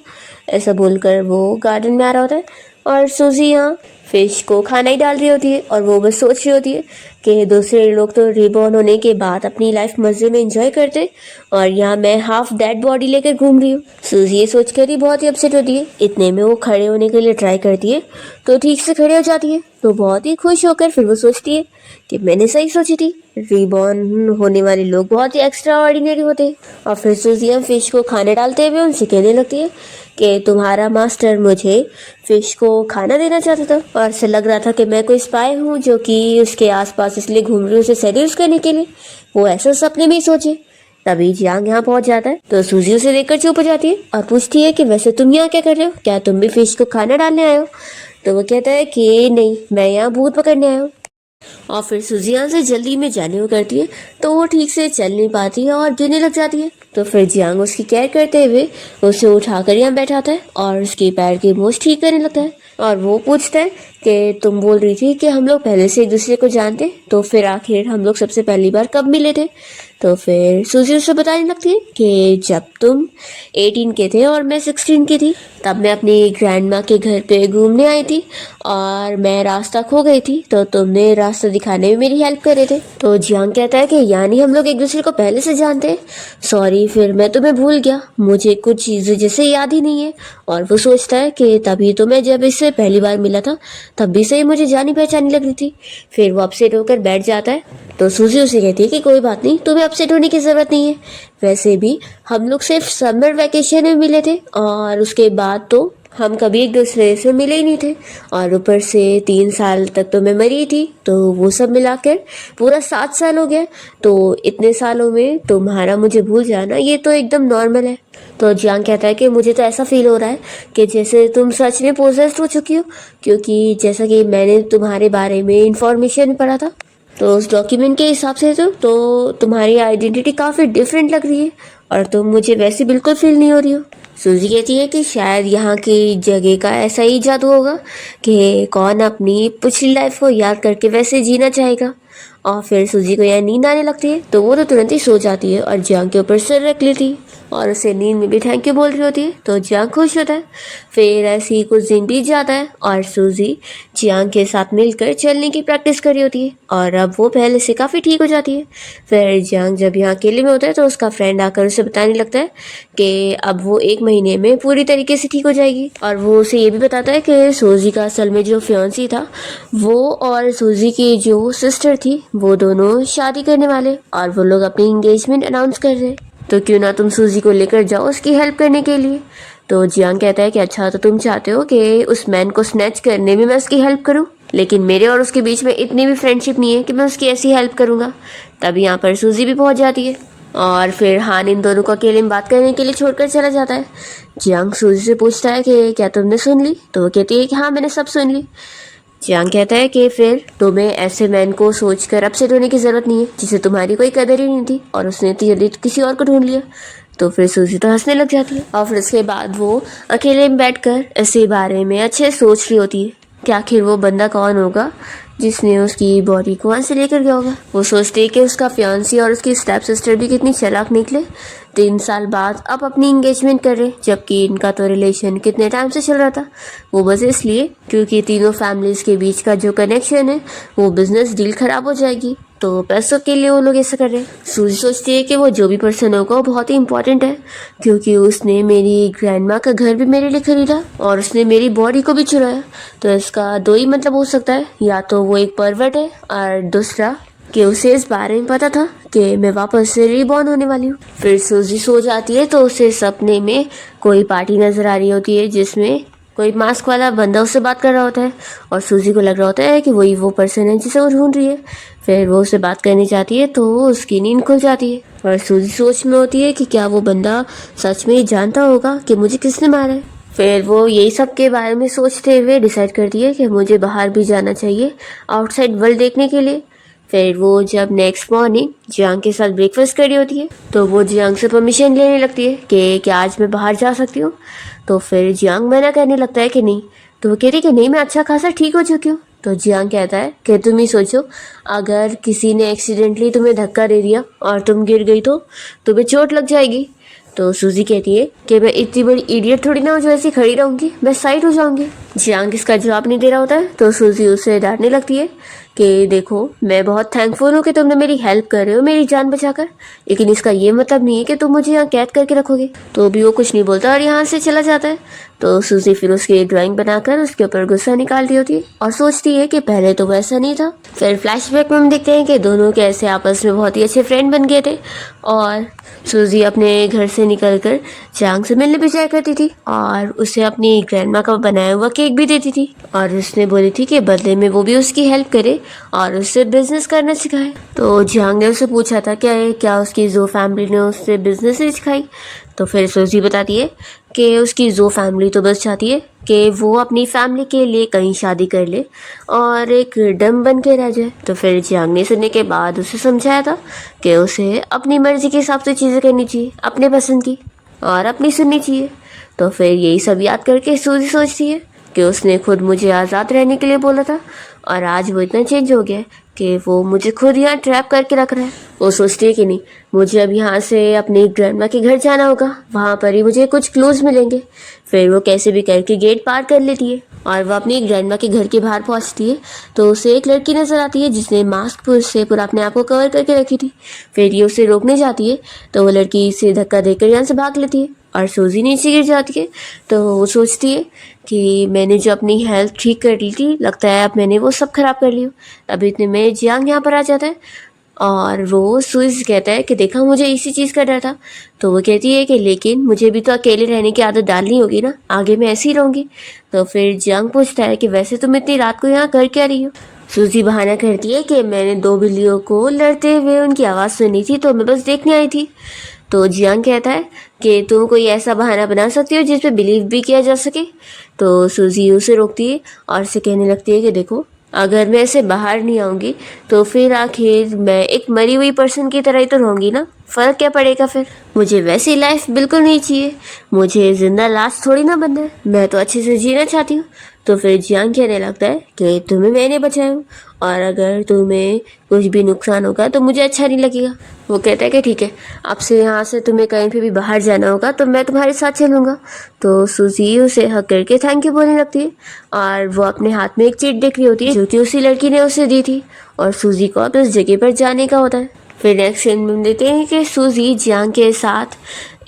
[SPEAKER 1] ऐसा बोलकर वो गार्डन में आ रहा होता है और सूजी यहाँ फिश को खाना ही डाल रही होती है और वो बस सोच रही होती है कि दूसरे लोग तो रिबॉर्न होने के बाद अपनी लाइफ मज़े में एंजॉय करते और यहाँ मैं हाफ डेड बॉडी लेकर घूम रही हूँ। सूजी ये सोचकर ही बहुत ही अपसेट होती है। इतने में वो खड़े होने के लिए ट्राई करती है तो ठीक से खड़े हो जाती है, तो बहुत ही खुश होकर फिर वो सोचती है कि मैंने सही सोची थी, रिबॉर्न होने वाले लोग बहुत ही एक्स्ट्रा ऑर्डिनरी होते हैं। और फिर सूजी फिश को खाना डालते हुए उनसे कहने लगती है कि तुम्हारा मास्टर मुझे फिश को खाना देना चाहता था और ऐसा लग रहा था कि मैं कोई स्पाई हूँ जो कि उसके आसपास इसलिए घूम रही हूँ उसे सेड्यूस करने के लिए, वो ऐसा सपने में ही सोचे। तभी जियांग यहाँ पहुंच जाता है तो सूजी उसे देखकर चुप हो जाती है और पूछती है कि वैसे तुम यहाँ क्या कर रहे हो, क्या तुम भी फिश को खाना डालने आए हो? तो वो कहता है कि नहीं, मैं यहाँ भूत पकड़ने आया हूँ। और फिर सूजी यहाँ से जल्दी में जाने को करती है तो वो ठीक से चल नहीं पाती है और गिरने लग जाती है। तो फिर जियांग उसकी केयर करते हुए उसे उठाकर यहाँ बैठाता है और उसके पैर की मोच ठीक करने लगता है। और वो पूछता है कि तुम बोल रही थी कि हम लोग पहले से एक दूसरे को जानते, तो फिर आखिर हम लोग सबसे पहली बार कब मिले थे? तो फिर सूजी उसे बताने लगती है कि जब तुम 18 के थे और मैं 16 की थी, तब मैं अपनी ग्रैंड माँ के घर पे घूमने आई थी और मैं रास्ता खो गई थी, तो तुमने रास्ता दिखाने में मेरी हेल्प कर रहे थे। तो जियांग कहता है कि यानी हम लोग एक दूसरे को पहले से जानते हैं, सॉरी फिर मैं तुम्हें भूल गया, मुझे कुछ चीज़ें जैसे याद ही नहीं है। और वो सोचता है कि तभी तो मैं जब इससे पहली बार मिला था तब भी से मुझे जानी पहचानी लग रही थी। फिर वो अपसेट होकर बैठ जाता है तो सूजी उसे कहती है कि कोई बात नहीं, तुम्हें अपसेट होने की ज़रूरत नहीं है, वैसे भी हम लोग सिर्फ समर वैकेशन में मिले थे और उसके बाद तो हम कभी एक दूसरे से मिले ही नहीं थे, और ऊपर से 3 साल तक तो मैं मरी थी, तो वो सब मिलाकर पूरा 7 साल हो गया। तो इतने सालों में तुम्हारा मुझे भूल जाना ये तो एकदम नॉर्मल है। तो जियांग कहता है कि मुझे तो ऐसा फील हो रहा है कि जैसे तुम सच में पोजेस्ड हो चुकी हो, क्योंकि जैसा कि मैंने तुम्हारे बारे में इंफॉर्मेशन पढ़ा था तो उस डॉक्यूमेंट के हिसाब से तो तुम्हारी आइडेंटिटी काफ़ी डिफरेंट लग रही है और तुम मुझे वैसे बिल्कुल फील नहीं हो रही हो। सूजी कहती है कि शायद यहाँ की जगह का ऐसा ही जादू होगा कि कौन अपनी पिछली लाइफ को याद करके वैसे जीना चाहेगा। और फिर सूजी को यह नींद आने लगती है तो वो तो तुरंत ही सो जाती है और जियांग के ऊपर सिर रख लेती है और उसे नींद में भी थैंक यू बोल रही होती है। तो जियांग खुश होता है। फिर ऐसे ही कुछ दिन बीत जाता है और सूजी जियांग के साथ मिलकर चलने की प्रैक्टिस कर रही होती है और अब वो पहले से काफ़ी ठीक हो जाती है। फिर जियांग जब यहाँ अकेले में होता है तो उसका फ्रेंड आकर उसे बताने लगता है कि अब वो 1 महीने में पूरी तरीके से ठीक हो जाएगी और वो उसे ये भी बताता है कि सूजी का असल में जो फियांसी था वो और सूजी की जो सिस्टर थी वो दोनों शादी करने वाले और वो लोग अपनी इंगेजमेंट अनाउंस कर रहे हैं। तो क्यों ना तुम सूजी को लेकर जाओ उसकी हेल्प करने के लिए। तो जियांग कहता है कि अच्छा तो तुम चाहते हो कि उस मैन को स्नैच करने में मैं उसकी हेल्प करूं, लेकिन मेरे और उसके बीच में इतनी भी फ्रेंडशिप नहीं है कि मैं उसकी ऐसी हेल्प करूंगा। तब यहाँ पर सूजी भी पहुंच जाती है और फिर हान इन दोनों को अकेले में बात करने के लिए छोड़कर चला जाता है। जियांग सूजी से पूछता है कि क्या तुमने सुन ली? तो वो कहती है कि हाँ मैंने सब सुन ली। जियांग कहता है कि फिर तुम्हें ऐसे मैन को सोचकर अपसेट होने की ज़रूरत नहीं है जिसे तुम्हारी कोई कदर ही नहीं थी और उसने इतनी जल्दी किसी और को ढूंढ लिया। तो फिर सूजी तो हंसने लग जाती है और फिर उसके बाद वो अकेले में बैठकर इसी बारे में अच्छे सोच रही होती है कि आखिर वो बंदा कौन होगा जिसने उसकी बॉडी को वहाँ से लेकर गया होगा। वो सोचती है कि उसका फियांसी और उसकी स्टेप सिस्टर भी कितनी चालाक निकले, 3 साल बाद अब अपनी इंगेजमेंट कर रहे, जबकि इनका तो रिलेशन कितने टाइम से चल रहा था। वो बस इसलिए क्योंकि तीनों फैमिलीज के बीच का जो कनेक्शन है वो बिजनेस डील खराब हो जाएगी, तो पैसों के लिए वो लोग ऐसा कर रहे हैं। सूजी सोचती है कि वो जो भी पर्सन होगा वो बहुत ही इंपॉर्टेंट है क्योंकि उसने मेरी ग्रैंडमा का घर भी मेरे लिए खरीदा और उसने मेरी बॉडी को भी चुराया। तो इसका 2 ही मतलब हो सकता है, या तो वो एक परवर्ट है और दूसरा कि उसे इस बारे में पता था कि मैं वापस से रीबॉर्न होने वाली हूँ। फिर सूजी सो जाती है तो उसे सपने में कोई पार्टी नजर आ रही होती है जिसमें कोई मास्क वाला बंदा उससे बात कर रहा होता है और सूजी को लग रहा होता है कि वही वो पर्सन है जिसे वो ढूंढ रही है। फिर वो उससे बात करनी चाहती है तो उसकी नींद खुल जाती है और सूजी सोच में होती है कि क्या वो बंदा सच में जानता होगा कि मुझे किसने मारा है। फिर वो यही सब के बारे में सोचते हुए डिसाइड करती है कि मुझे बाहर भी जाना चाहिए आउटसाइड वर्ल्ड देखने के लिए। फिर वो जब नेक्स्ट मॉर्निंग जियांग के साथ ब्रेकफास्ट कर रही होती है तो वो जियांग से परमिशन लेने लगती है कि क्या आज मैं बाहर जा सकती हूँ। तो फिर जियांग मना करने लगता है कि नहीं। तो वो कहती है कि नहीं मैं अच्छा खासा ठीक हो चुकी हूँ। तो जियांग कहता है कि तुम ही सोचो, अगर किसी ने एक्सीडेंटली तुम्हें धक्का दे दिया और तुम गिर गई तो तुम्हें चोट लग जाएगी। तो सूजी कहती है कि मैं इतनी बड़ी इडियट थोड़ी ना हूँ जो ऐसी खड़ी रहूंगी, मैं साइड हो जाऊंगी। जियांग इसका जवाब नहीं दे रहा होता है तो सूजी उसे डांटने लगती है कि देखो मैं बहुत थैंकफुल हूँ कि तुमने मेरी हेल्प कर रहे हो मेरी जान बचाकर, लेकिन इसका ये मतलब नहीं है कि तुम मुझे यहाँ कैद करके रखोगे। तो भी वो कुछ नहीं बोलता और यहाँ से चला जाता है। तो सूजी फिर उसकी ड्राइंग बनाकर उसके ऊपर गुस्सा निकाल रही होती है और सोचती है कि पहले तो वैसा नहीं था। फिर फ्लैशबैक में हम देखते हैं कि दोनों कैसे आपस में बहुत ही अच्छे फ्रेंड बन गए थे और सूजी अपने घर से निकलकर जियांग से मिलने भी जाया करती थी और उसे अपनी ग्रैंडमा का बनाया हुआ केक भी देती थी और उसने बोली थी कि बदले में वो भी उसकी हेल्प करे और उससे बिजनेस करना सिखाए। तो जियांग ने उससे पूछा था क्या उसकी जो फैमिली ने उससे बिजनेस ही सिखाई। तो फिर सूजी बताती है कि उसकी जो फैमिली तो बस चाहती है कि वो अपनी फैमिली के लिए कहीं शादी कर ले और एक डम बन के रह जाए। तो फिर जियांग ने सुनने के बाद उसे समझाया था कि उसे अपनी मर्जी के हिसाब से चीज़ें करनी चाहिए, अपने पसंद की और अपनी सुननी चाहिए। तो फिर यही सब याद करके सूजी सोचती है कि उसने खुद मुझे आज़ाद रहने के लिए बोला था और आज वो इतना चेंज हो गया है कि वो मुझे खुद यहाँ ट्रैप करके रख रहा है। वो सोचती है कि नहीं मुझे अब यहाँ से अपनी ग्रैंडमा के घर जाना होगा, वहाँ पर ही मुझे कुछ क्लूज मिलेंगे। फिर वो कैसे भी करके गेट पार कर लेती है और वो अपनी ग्रैंडमा के घर के बाहर पहुँचती है तो उसे एक लड़की नजर आती है जिसने मास्क से पूरा अपने आप को कवर करके रखी थी। फिर ये उसे रोकने जाती है तो वो लड़की इसे धक्का देकर यहाँ से भाग लेती है और सूजी नीचे गिर जाती है। तो वो सोचती है कि मैंने जो अपनी हेल्थ ठीक कर ली थी लगता है अब मैंने वो सब खराब कर लिया। अभी इतने में जियांग यहाँ पर आ जाता है और वो सूजी कहता है कि देखा मुझे इसी चीज़ का डर था। तो वो कहती है कि लेकिन मुझे भी तो अकेले रहने की आदत डालनी होगी ना, आगे मैं ऐसी ही रहूँगी। तो फिर जियांग पूछता है कि वैसे तुम इतनी रात को यहाँ कर क्या रही हो। सूजी बहाना करती है कि मैंने 2 बिल्लियों को लड़ते हुए उनकी आवाज़ सुनी थी तो मैं बस देखने आई थी। तो जियांग कहता है कि तुम कोई ऐसा बहाना बना सकती हो जिस पे बिलीव भी किया जा सके। तो सूजी उसे रोकती है और उसे कहने लगती है कि देखो अगर मैं ऐसे बाहर नहीं आऊँगी तो फिर आखिर मैं एक मरी हुई पर्सन की तरह ही तो रहूँगी ना, फ़र्क क्या पड़ेगा फिर। मुझे वैसी लाइफ बिल्कुल नहीं चाहिए, मुझे ज़िंदा लाश थोड़ी ना बनना है, मैं तो अच्छे से जीना चाहती हूँ। तो फिर जियांग कहने लगता है कि तुम्हें मैंने बचाया हूँ और अगर तुम्हें कुछ भी नुकसान होगा तो मुझे अच्छा नहीं लगेगा। वो कहता है कि ठीक है, अब से यहाँ से तुम्हें कहीं पे भी बाहर जाना होगा तो मैं तुम्हारे साथ चलूँगा। तो सूजी उसे हक करके थैंक यू बोलने लगती है और वो अपने हाथ में एक चिट देख रही होती है जो कि उसी लड़की ने उसे दी थी और सूजी को अब उस जगह पर जाने का होता है। फिर नेक्स्ट सीन में देखते हैं कि सूजी जियांग के साथ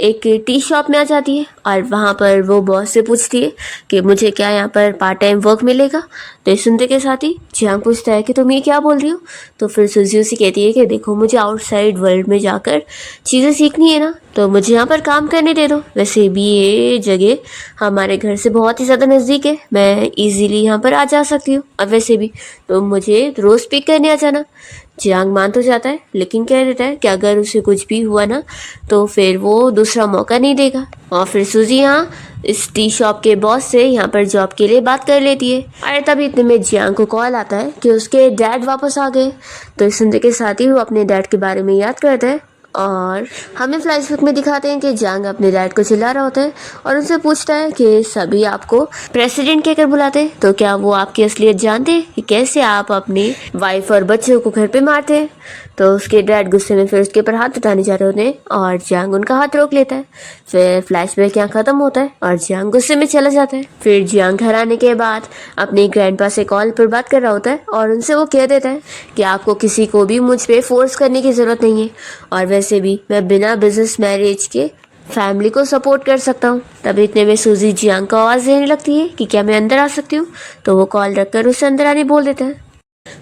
[SPEAKER 1] एक टी शॉप में आ जाती है और वहाँ पर वो बॉस से पूछती है कि मुझे क्या यहाँ पर पार्ट टाइम वर्क मिलेगा। तो सुनते के साथ ही जियांग पूछता है कि तुम ये क्या बोल रही हो। तो फिर सूजी उसे कहती है कि देखो मुझे आउटसाइड वर्ल्ड में जाकर चीज़ें सीखनी है ना, तो मुझे यहाँ पर काम करने दे दो। वैसे भी ये जगह हमारे घर से बहुत ही ज़्यादा नज़दीक है, मैं इजीली यहाँ पर आ जा सकती हूँ और वैसे भी तो मुझे रोज़ पिक करने आ जाना। जियांग मान तो जाता है लेकिन कह देता है कि अगर उसे कुछ भी हुआ ना तो फिर वो दूसरा मौका नहीं देगा। और फिर सूजी यहाँ इस टी शॉप के बॉस से यहाँ पर जॉब के लिए बात कर लेती है और तभी इतने में जियांग को कॉल आता है कि उसके डैड वापस आ गए। तो इस सुनने के साथ ही वो अपने डैड के बारे में याद करता है और हमें फ्लैशबैक में दिखाते हैं कि जियांग अपने डैड को चिल्ला रहा होता है और उनसे पूछता है कि सभी आपको प्रेसिडेंट कहकर बुलाते हैं, तो क्या वो आपकी असलियत जानते हैं कि कैसे आप अपनी वाइफ और बच्चों को घर पे मारते हैं। तो उसके डैड गुस्से में फिर उसके ऊपर हाथ उठाने जा रहे होते हैं और जियांग उनका हाथ रोक लेता है। फिर फ्लैशबैक यहाँ खत्म होता है और जियांग गुस्से में चला जाता है। फिर जियांग घर आने के बाद अपने ग्रैंडपा से कॉल पर बात कर रहा होता है और उनसे वो कह देता है कि आपको किसी को भी मुझ पे फोर्स करने की ज़रूरत नहीं है और वैसे भी मैं बिना बिजनेस मैरिज के फैमिली को सपोर्ट कर सकता हूँ। तभी इतने में सूजी जियांग को आवाज़ देने लगती है कि क्या मैं अंदर आ सकती हूँ। तो वो कॉल रखकर उसे अंदर आने बोल देता है।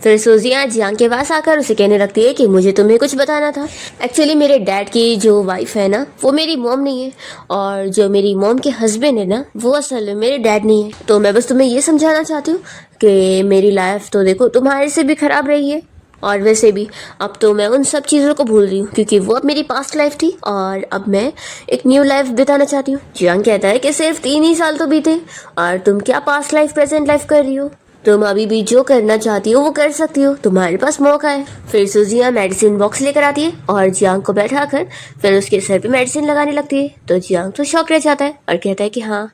[SPEAKER 1] फिर सूजी यहाँ जियांग के पास आकर उसे कहने लगती है कि मुझे तुम्हें कुछ बताना था। एक्चुअली मेरे डैड की जो वाइफ है ना वो मेरी मॉम नहीं है और जो मेरी मॉम के हस्बैंड है ना वो असल में मेरे डैड नहीं है। तो मैं बस तुम्हें ये समझाना चाहती हूँ कि मेरी लाइफ तो देखो तुम्हारे से भी ख़राब रही है और वैसे भी अब तो मैं उन सब चीज़ों को भूल रही हूँ क्योंकि वो अब मेरी पास्ट लाइफ थी और अब मैं एक न्यू लाइफ बिताना चाहती हूँ। जियांग कहता है कि सिर्फ 3 ही साल तो बीते और तुम क्या पास्ट लाइफ प्रेजेंट लाइफ कर रही हो, तुम अभी भी जो करना चाहती हो वो कर सकती हो, तुम्हारे पास मौका है। फिर सूजिया मेडिसिन बॉक्स लेकर आती है और जियांग को बैठाकर फिर उसके सर पे मेडिसिन लगाने लगती है। तो जियांग तो शॉक रह जाता है और कहता है कि हाँ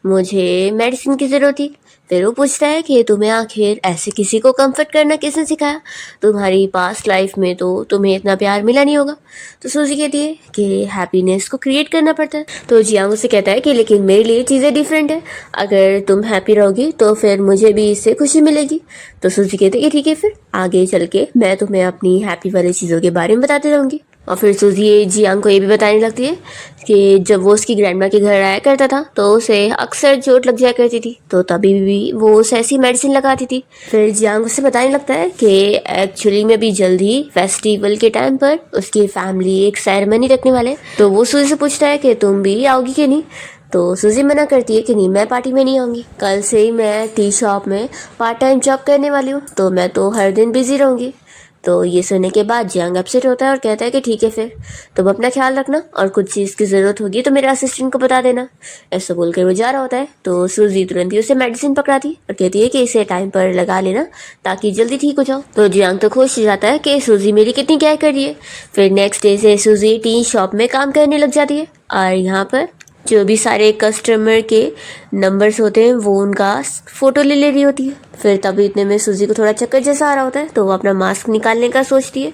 [SPEAKER 1] मुझे मेडिसिन की ज़रूरत थी। फिर वो पूछता है कि तुम्हें आखिर ऐसे किसी को कंफर्ट करना किसने सिखाया, तुम्हारी पास्ट लाइफ में तो तुम्हें इतना प्यार मिला नहीं होगा। तो सूजी कहती है कि हैप्पीनेस को क्रिएट करना पड़ता है। तो जियांग उसे कहता है कि लेकिन मेरे लिए चीज़ें डिफरेंट है, अगर तुम हैप्पी रहोगी तो फिर मुझे भी इससे खुशी मिलेगी। तो सूजी कहती है कि ठीक है फिर आगे चल के मैं तुम्हें अपनी हैप्पी वाली चीज़ों के बारे में बताती रहूँगी। और फिर सूजी जियांग को ये भी बताने लगती है कि जब वो उसकी ग्रैंडमा के घर आया करता था तो उसे अक्सर चोट लग जाया करती थी, तो तभी भी वो उसे ऐसी मेडिसिन लगाती थी। फिर जियांग उसे बताने लगता है कि एक्चुअली में भी जल्द ही फेस्टिवल के टाइम पर उसकी फैमिली एक सेरेमनी रखने वाले। तो वो सूजी से पूछता है कि तुम भी आओगी कि नहीं। तो सूजी मना करती है कि नहीं मैं पार्टी में नहीं आऊँगी, कल से ही मैं टी शॉप में पार्ट टाइम जॉब करने वाली हूँ तो मैं तो हर दिन बिजी रहूँगी। तो ये सुनने के बाद जियांग अपसेट होता है और कहता है कि ठीक है फिर तुम अपना ख्याल रखना और कुछ चीज़ की ज़रूरत होगी तो मेरे असिस्टेंट को बता देना। ऐसा बोलकर वो जा रहा होता है तो सूजी तुरंत ही उसे मेडिसिन पकड़ाती है और कहती है कि इसे टाइम पर लगा लेना ताकि जल्दी ठीक हो जाओ। तो जियांग तो खुश हो जाता है कि सूजी मेरी कितनी केयर कर रही है। फिर नेक्स्ट डे से सूजी टी शॉप में काम करने लग जाती है और यहाँ पर जो भी सारे कस्टमर के नंबर्स होते हैं वो उनका फ़ोटो ले रही होती है। फिर तभी इतने में सूजी को थोड़ा चक्कर जैसा आ रहा होता है तो वो अपना मास्क निकालने का सोचती है,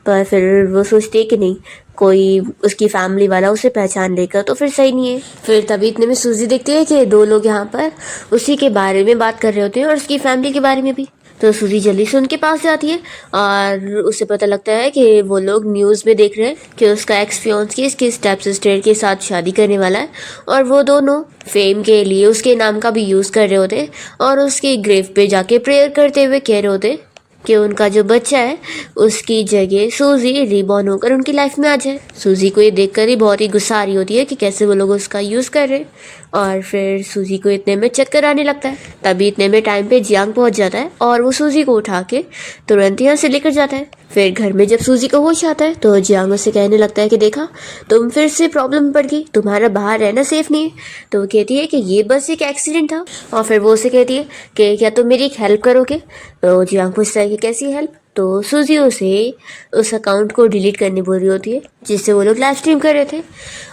[SPEAKER 1] पर फिर वो सोचती है कि नहीं कोई उसकी फैमिली वाला उसे पहचान लेगा तो फिर सही नहीं है। फिर तभी इतने में सूजी देखती है कि 2 लोग यहाँ पर उसी के बारे में बात कर रहे होते हैं और उसकी फैमिली के बारे में भी। तो सूजी जल्दी से उनके पास जाती है और उसे पता लगता है कि वो लोग न्यूज़ में देख रहे हैं कि उसका एक्स फियांसे इसकी स्टेप सिस्टर के साथ शादी करने वाला है और वो दोनों फेम के लिए उसके नाम का भी यूज़ कर रहे होते हैं और उसकी ग्रेव पे जाके प्रेयर करते हुए कह रहे होते कि उनका जो बच्चा है उसकी जगह सूजी रिबॉर्न होकर उनकी लाइफ में आ जाए। सूजी को ये देखकर ही बहुत ही गुस्सा आ रही होती है कि कैसे वो लोग उसका यूज़ कर रहे हैं और फिर सूजी को इतने में चक्कर आने लगता है। तभी इतने में टाइम पे जियांग पहुंच जाता है और वो सूजी को उठा के तुरंत यहाँ से लेकर जाता है। फिर घर में जब सूजी को होश आता है तो जियांग उससे कहने लगता है कि देखा, तुम फिर से प्रॉब्लम में पड़ गई, तुम्हारा बाहर रहना सेफ नहीं है। तो वो कहती है कि ये बस एक एक्सीडेंट था। और फिर वो उसे कहती है कि क्या तुम मेरी एक हेल्प करोगे। तो जियांग पूछता है कि कैसी हेल्प। तो सूजी उसे उस अकाउंट को डिलीट करने बोल रही होती है जिससे वो लोग लाइव स्ट्रीम कर रहे थे,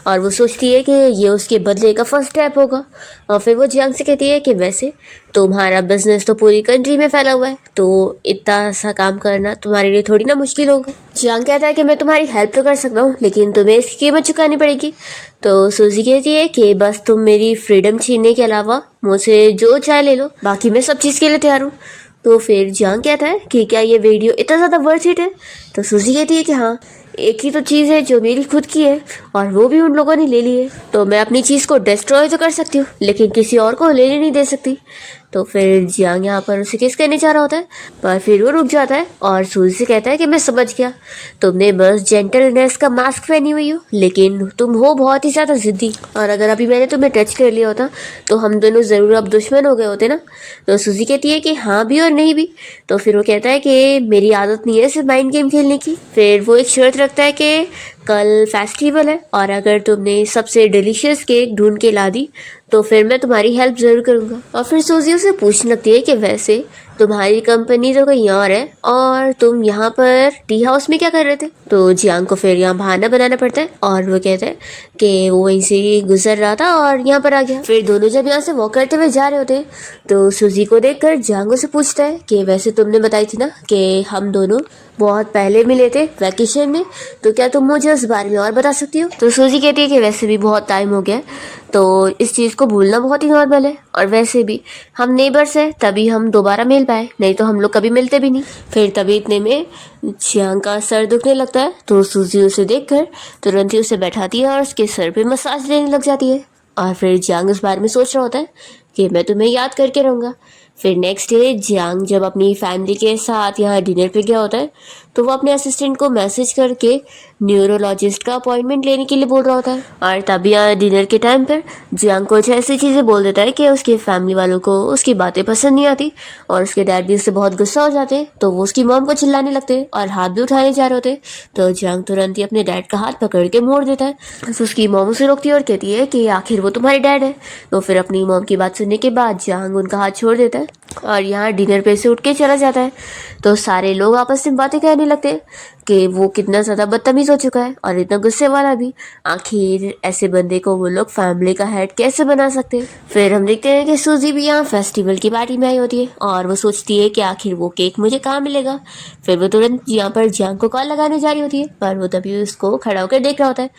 [SPEAKER 1] और वो सोचती है कि ये उसके बदले का फर्स्ट स्टेप होगा। और फिर वो जियांग से कहती है कि वैसे तुम्हारा बिजनेस तो पूरी कंट्री में फैला हुआ है, तो इतना सा काम करना तुम्हारे लिए थोड़ी ना मुश्किल होगा। जियांग कहता है कि मैं तुम्हारी हेल्प तो कर सकता हूँ, लेकिन तुम्हें इसकी कीमत चुकानी पड़ेगी। तो सूजी कहती है कि बस तुम मेरी फ्रीडम छीनने के अलावा मुझसे जो चाहे ले लो, बाकी मैं सब चीज़ के लिए तैयार हूँ। तो फिर जियांग कहता है कि क्या ये वीडियो इतना ज़्यादा वर्थ इट है। तो सूजी कहती है कि हाँ, एक ही तो चीज़ है जो मेरी खुद की है और वो भी उन लोगों ने ले ली है, तो मैं अपनी चीज़ को डिस्ट्रॉय तो कर सकती हूँ लेकिन किसी और को लेने नहीं दे सकती। तो फिर जियांग यहाँ पर उसे किस करने जा रहा होता है, पर फिर वो रुक जाता है और सूजी से कहता है कि मैं समझ गया, तुमने बस जेंटलनेस का मास्क पहनी हुई हो, लेकिन तुम हो बहुत ही ज़्यादा ज़िद्दी, और अगर अभी मैंने तुम्हें टच कर लिया होता तो हम दोनों ज़रूर अब दुश्मन हो गए होते ना। तो सूजी कहती है कि हाँ भी और नहीं भी। तो फिर वो कहता है कि मेरी आदत नहीं है सिर्फ माइंड गेम खेलने की। फिर वो एक शर्त रखता है कि कल फेस्टिवल है और अगर तुमने सबसे डिलीशियस केक ढूंढ के ला दी तो फिर मैं तुम्हारी हेल्प ज़रूर करूँगा। और फिर सूजी उसे पूछने लगती है कि वैसे तुम्हारी कंपनी तो कहीं और है और तुम यहाँ पर टी हाउस में क्या कर रहे थे। तो जियांग को फिर यहाँ बहाना बनाना पड़ता है और वो कहता है कि वो वहीं से ही गुजर रहा था और यहाँ पर आ गया। फिर दोनों जब यहाँ से वॉक करते हुए जा रहे होते हैं तो सूजी को देखकर जियांग से पूछता है कि वैसे तुमने बताई थी ना कि हम दोनों बहुत पहले मिले थे वैकेशन में, तो क्या तुम मुझे उस बारे में और बता सकती हो। तो सूजी कहती है कि वैसे भी बहुत टाइम हो गया तो इस चीज़ को भूलना बहुत ही नॉर्मल है, और वैसे भी हम नेबर्स हैं तभी हम दोबारा मिल पाए, नहीं तो हम लोग कभी मिलते भी नहीं। फिर तभी इतने में जियांग का सर दुखने लगता है तो सूजी उसे देखकर तुरंत ही उसे बैठाती है और उसके सर पे मसाज देने लग जाती है। और फिर जियांग इस बारे में सोच रहा होता है कि मैं तुम्हें याद करके रहूँगा। फिर नेक्स्ट डे जियांग जब अपनी फैमिली के साथ यहाँ डिनर पे गया होता है तो वो अपने असिस्टेंट को मैसेज करके न्यूरोलॉजिस्ट का अपॉइंटमेंट लेने के लिए बोल रहा होता है। और तभी यहाँ डिनर के टाइम पर जियांग कुछ ऐसी चीज़ें बोल देता है कि उसके फैमिली वालों को उसकी बातें पसंद नहीं आती और उसके डैड भी उससे बहुत गुस्सा हो जाते हैं, तो वो उसकी मॉम को चिल्लाने लगते हैं और हाथ भी उठाने जा रहे होते हैं। तो जियांग तुरंत ही अपने डैड का हाथ पकड़ के मोड़ देता है। तो उसकी मॉम उसे रोकती है और कहती है कि आखिर वो तुम्हारे डैड है। तो फिर अपनी मॉम की बात सुनने के बाद जियांग उनका हाथ छोड़ देता है और यहाँ डिनर पे से उठ के चला जाता है। तो सारे लोग आपस में बातें कहने लगते हैं कि वो कितना ज़्यादा बदतमीज़ हो चुका है और इतना गुस्से वाला भी, आखिर ऐसे बंदे को वो लोग फैमिली का हेड कैसे बना सकते हैं। फिर हम देखते हैं कि सूजी भी यहाँ फेस्टिवल की पार्टी में आई होती है और वो सोचती है कि आखिर वो केक मुझे कहाँ मिलेगा। फिर वो तुरंत यहाँ पर जियांग को कॉल लगाने जा रही होती है, पर वो तभी उसको खड़ा होकर देख रहा होता है।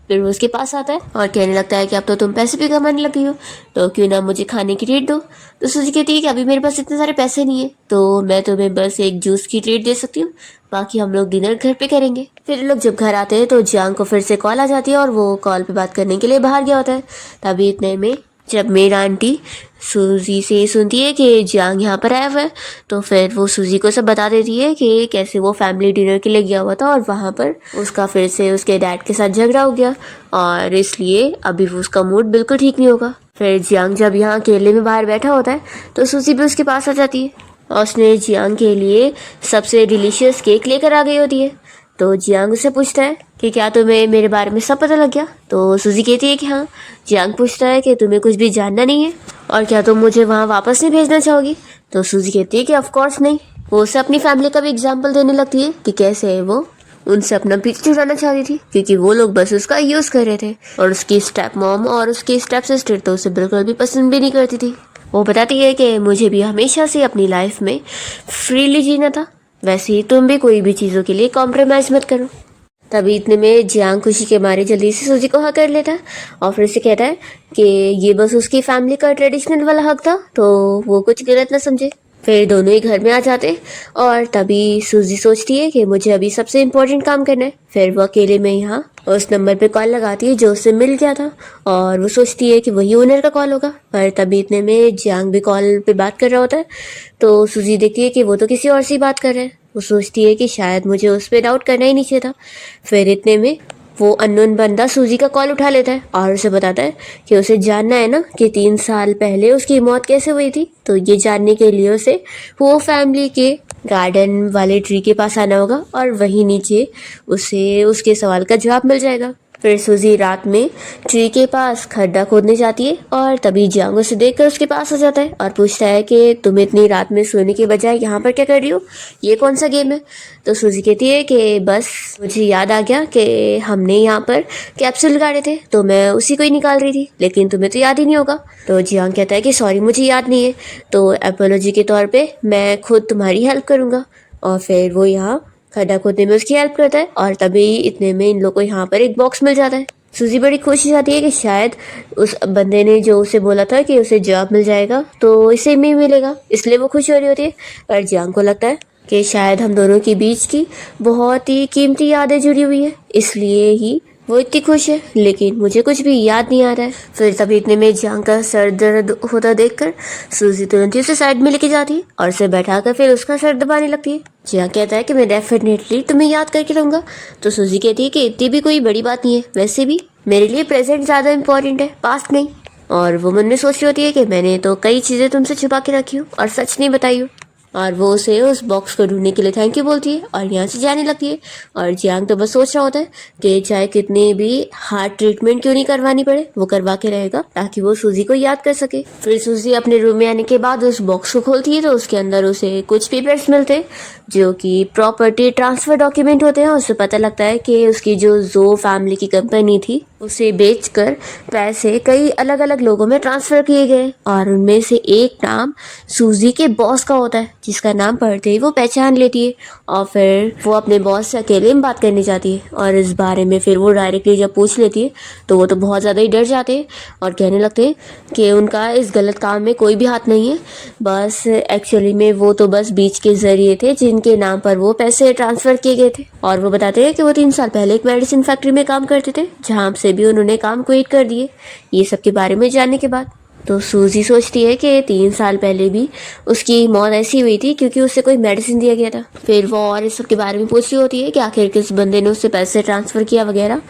[SPEAKER 1] फिर वो उसके पास आता है और कहने लगता है कि अब तो तुम पैसे भी कमाने लगी हो, तो क्यों ना मुझे खाने की ट्रीट दो। तो सूजी कहती है कि अभी मेरे पास इतने सारे पैसे नहीं है, तो मैं तुम्हें बस एक जूस की ट्रीट दे सकती हूँ, बाकी हम लोग डिनर घर पे करेंगे। फिर लोग जब घर आते हैं तो जियांग को फिर से कॉल आ जाती है और वो कॉल पे बात करने के लिए बाहर गया होता है। तभी इतने में जब मेड आंटी सूजी से सुनती है कि जियांग यहाँ पर आया हुआ है तो फिर वो सूजी को सब बता देती है कि कैसे वो फैमिली डिनर के लिए गया हुआ था और वहाँ पर उसका फिर से उसके डैड के साथ झगड़ा हो गया और इसलिए अभी वो उसका मूड बिल्कुल ठीक नहीं होगा। फिर जियांग जब यहाँ अकेले में बाहर बैठा होता है तो सूजी भी उसके पास आ जाती है और उसने जियांग के लिए सबसे डिलीशियस केक लेकर आ गई होती है। तो जियांग उससे पूछता है कि क्या तुम्हें मेरे बारे में सब पता लग गया। तो सूजी कहती है कि हाँ। जियांग पूछता है कि तुम्हें कुछ भी जानना नहीं है और क्या तुम मुझे वहाँ वापस नहीं भेजना चाहोगी। तो सूजी कहती है कि ऑफ कोर्स नहीं। वो उसे अपनी फैमिली का भी एग्जाम्पल देने लगती है कि कैसे है वो उनसे अपना पीछे छुड़ाना चाह रही थी क्योंकि वो लोग बस उसका यूज़ कर रहे थे, और उसकी स्टेप मॉम और उसकी स्टेप सिस्टर तो उसे बिल्कुल भी पसंद भी नहीं करती थी। वो बताती है कि मुझे भी हमेशा से अपनी लाइफ में फ्रीली जीना था, वैसे ही तुम भी कोई भी चीज़ों के लिए कॉम्प्रोमाइज़ मत करो। तभी इतने में जियांग खुशी के मारे जल्दी से सूजी को हक कर लेता है और फिर से कहता है कि ये बस उसकी फैमिली का ट्रेडिशनल वाला हक था, तो वो कुछ गलत ना समझे। फिर दोनों ही घर में आ जाते और तभी सूजी सोचती है कि मुझे अभी सबसे इम्पोर्टेंट काम करना है। फिर वो अकेले में यहाँ उस नंबर पे कॉल लगाती है जो उससे मिल गया था और वो सोचती है कि वही ओनर का कॉल होगा, पर तभी इतने में जियांग भी कॉल पे बात कर रहा होता है। तो सूजी देखती है कि वो तो किसी और से बात कर रहा है। वो सोचती है कि शायद मुझे उस पर डाउट करना ही नहीं चाहिए था। फिर इतने में वो अननोन बंदा सूजी का कॉल उठा लेता है और उसे बताता है कि उसे जानना है ना कि 3 साल पहले उसकी मौत कैसे हुई थी। तो ये जानने के लिए उसे वो फैमिली के गार्डन वाले ट्री के पास आना होगा और वहीं नीचे उसे उसके सवाल का जवाब मिल जाएगा। फिर सूजी रात में ट्री के पास खड्डा खोदने जाती है और तभी जियांग उसे देखकर उसके पास आ जाता है और पूछता है कि तुम इतनी रात में सोने के बजाय यहाँ पर क्या कर रही हो, ये कौन सा गेम है। तो सूजी कहती है कि बस मुझे याद आ गया कि हमने यहाँ पर कैप्सूल गाड़े थे तो मैं उसी को ही निकाल रही थी, लेकिन तुम्हें तो याद ही नहीं होगा। तो जियांग कहता है कि सॉरी मुझे याद नहीं है, तो एपोलॉजी के तौर पर मैं खुद तुम्हारी हेल्प करूँगा। और फिर वो यहाँ खड्डा खोदने में उसकी हेल्प करता है और तभी इतने में इन लोगों को यहाँ पर एक बॉक्स मिल जाता है। सूजी बड़ी खुश हो जाती है कि शायद उस बंदे ने जो उसे बोला था कि उसे जॉब मिल जाएगा तो इसे भी मिलेगा, इसलिए वो खुश हो रही होती है। पर जियांग को लगता है कि शायद हम दोनों के बीच की बहुत ही कीमती यादें जुड़ी हुई है, इसलिए ही वो इतनी खुश है, लेकिन मुझे कुछ भी याद नहीं आ रहा है। फिर तभी इतने में जियांग का सर दर्द होता देखकर सूजी तुरंत ही उसे साइड में लेके जाती है और उसे बैठाकर फिर उसका सर दबाने लगती है। जियांग कहता है कि मैं डेफिनेटली तुम्हें याद करके रहूंगा। तो सूजी कहती है कि इतनी भी कोई बड़ी बात नहीं है, वैसे भी मेरे लिए प्रेजेंट ज़्यादा इंपॉर्टेंट है, पास्ट नहीं। और वो मन में सोच रही होती है कि मैंने तो कई चीज़ें तुमसे छुपा के रखी हूँ और सच नहीं बताई हूँ। और वो उसे उस बॉक्स को ढूंढने के लिए थैंक यू बोलती है और यहाँ से जाने लगती है। और जियांग तो बस सोच रहा होता है कि चाहे कितनी भी हार्ट ट्रीटमेंट क्यों नहीं करवानी पड़े वो करवा के रहेगा ताकि वो सूजी को याद कर सके। फिर सूजी अपने रूम में आने के बाद उस बॉक्स को खोलती है तो उसके अंदर उसे कुछ पेपर्स मिलते हैं जो कि प्रॉपर्टी ट्रांसफर डॉक्यूमेंट होते हैं। उससे पता लगता है कि उसकी जो जो फैमिली की कंपनी थी उसे बेचकर पैसे कई अलग अलग लोगों में ट्रांसफर किए गए और उनमें से एक नाम सूजी के बॉस का होता है जिसका नाम पढ़ते ही वो पहचान लेती है। और फिर वो अपने बॉस से अकेले में बात करने जाती है और इस बारे में फिर वो डायरेक्टली जब पूछ लेती है तो वो तो बहुत ज़्यादा ही डर जाते हैं और कहने लगते हैं कि उनका इस गलत काम में कोई भी हाथ नहीं है, बस एक्चुअली में वो तो बस बीच के जरिए थे जिनके नाम पर वो पैसे ट्रांसफ़र किए गए थे। और वो बताते हैं कि वो 3 साल पहले एक मेडिसिन फैक्ट्री में काम करते थे जहाँ से भी उन्होंने काम क्विट कर दिए। ये सब के बारे में जानने के बाद तो सूजी सोचती है कि 3 साल पहले भी उसकी मौत ऐसी हुई थी क्योंकि उसे कोई मेडिसिन दिया गया था। फिर वो और इस सब के बारे में पूछ रही होती है कि आखिर किस बंदे ने उससे पैसे ट्रांसफ़र किया वगैरह,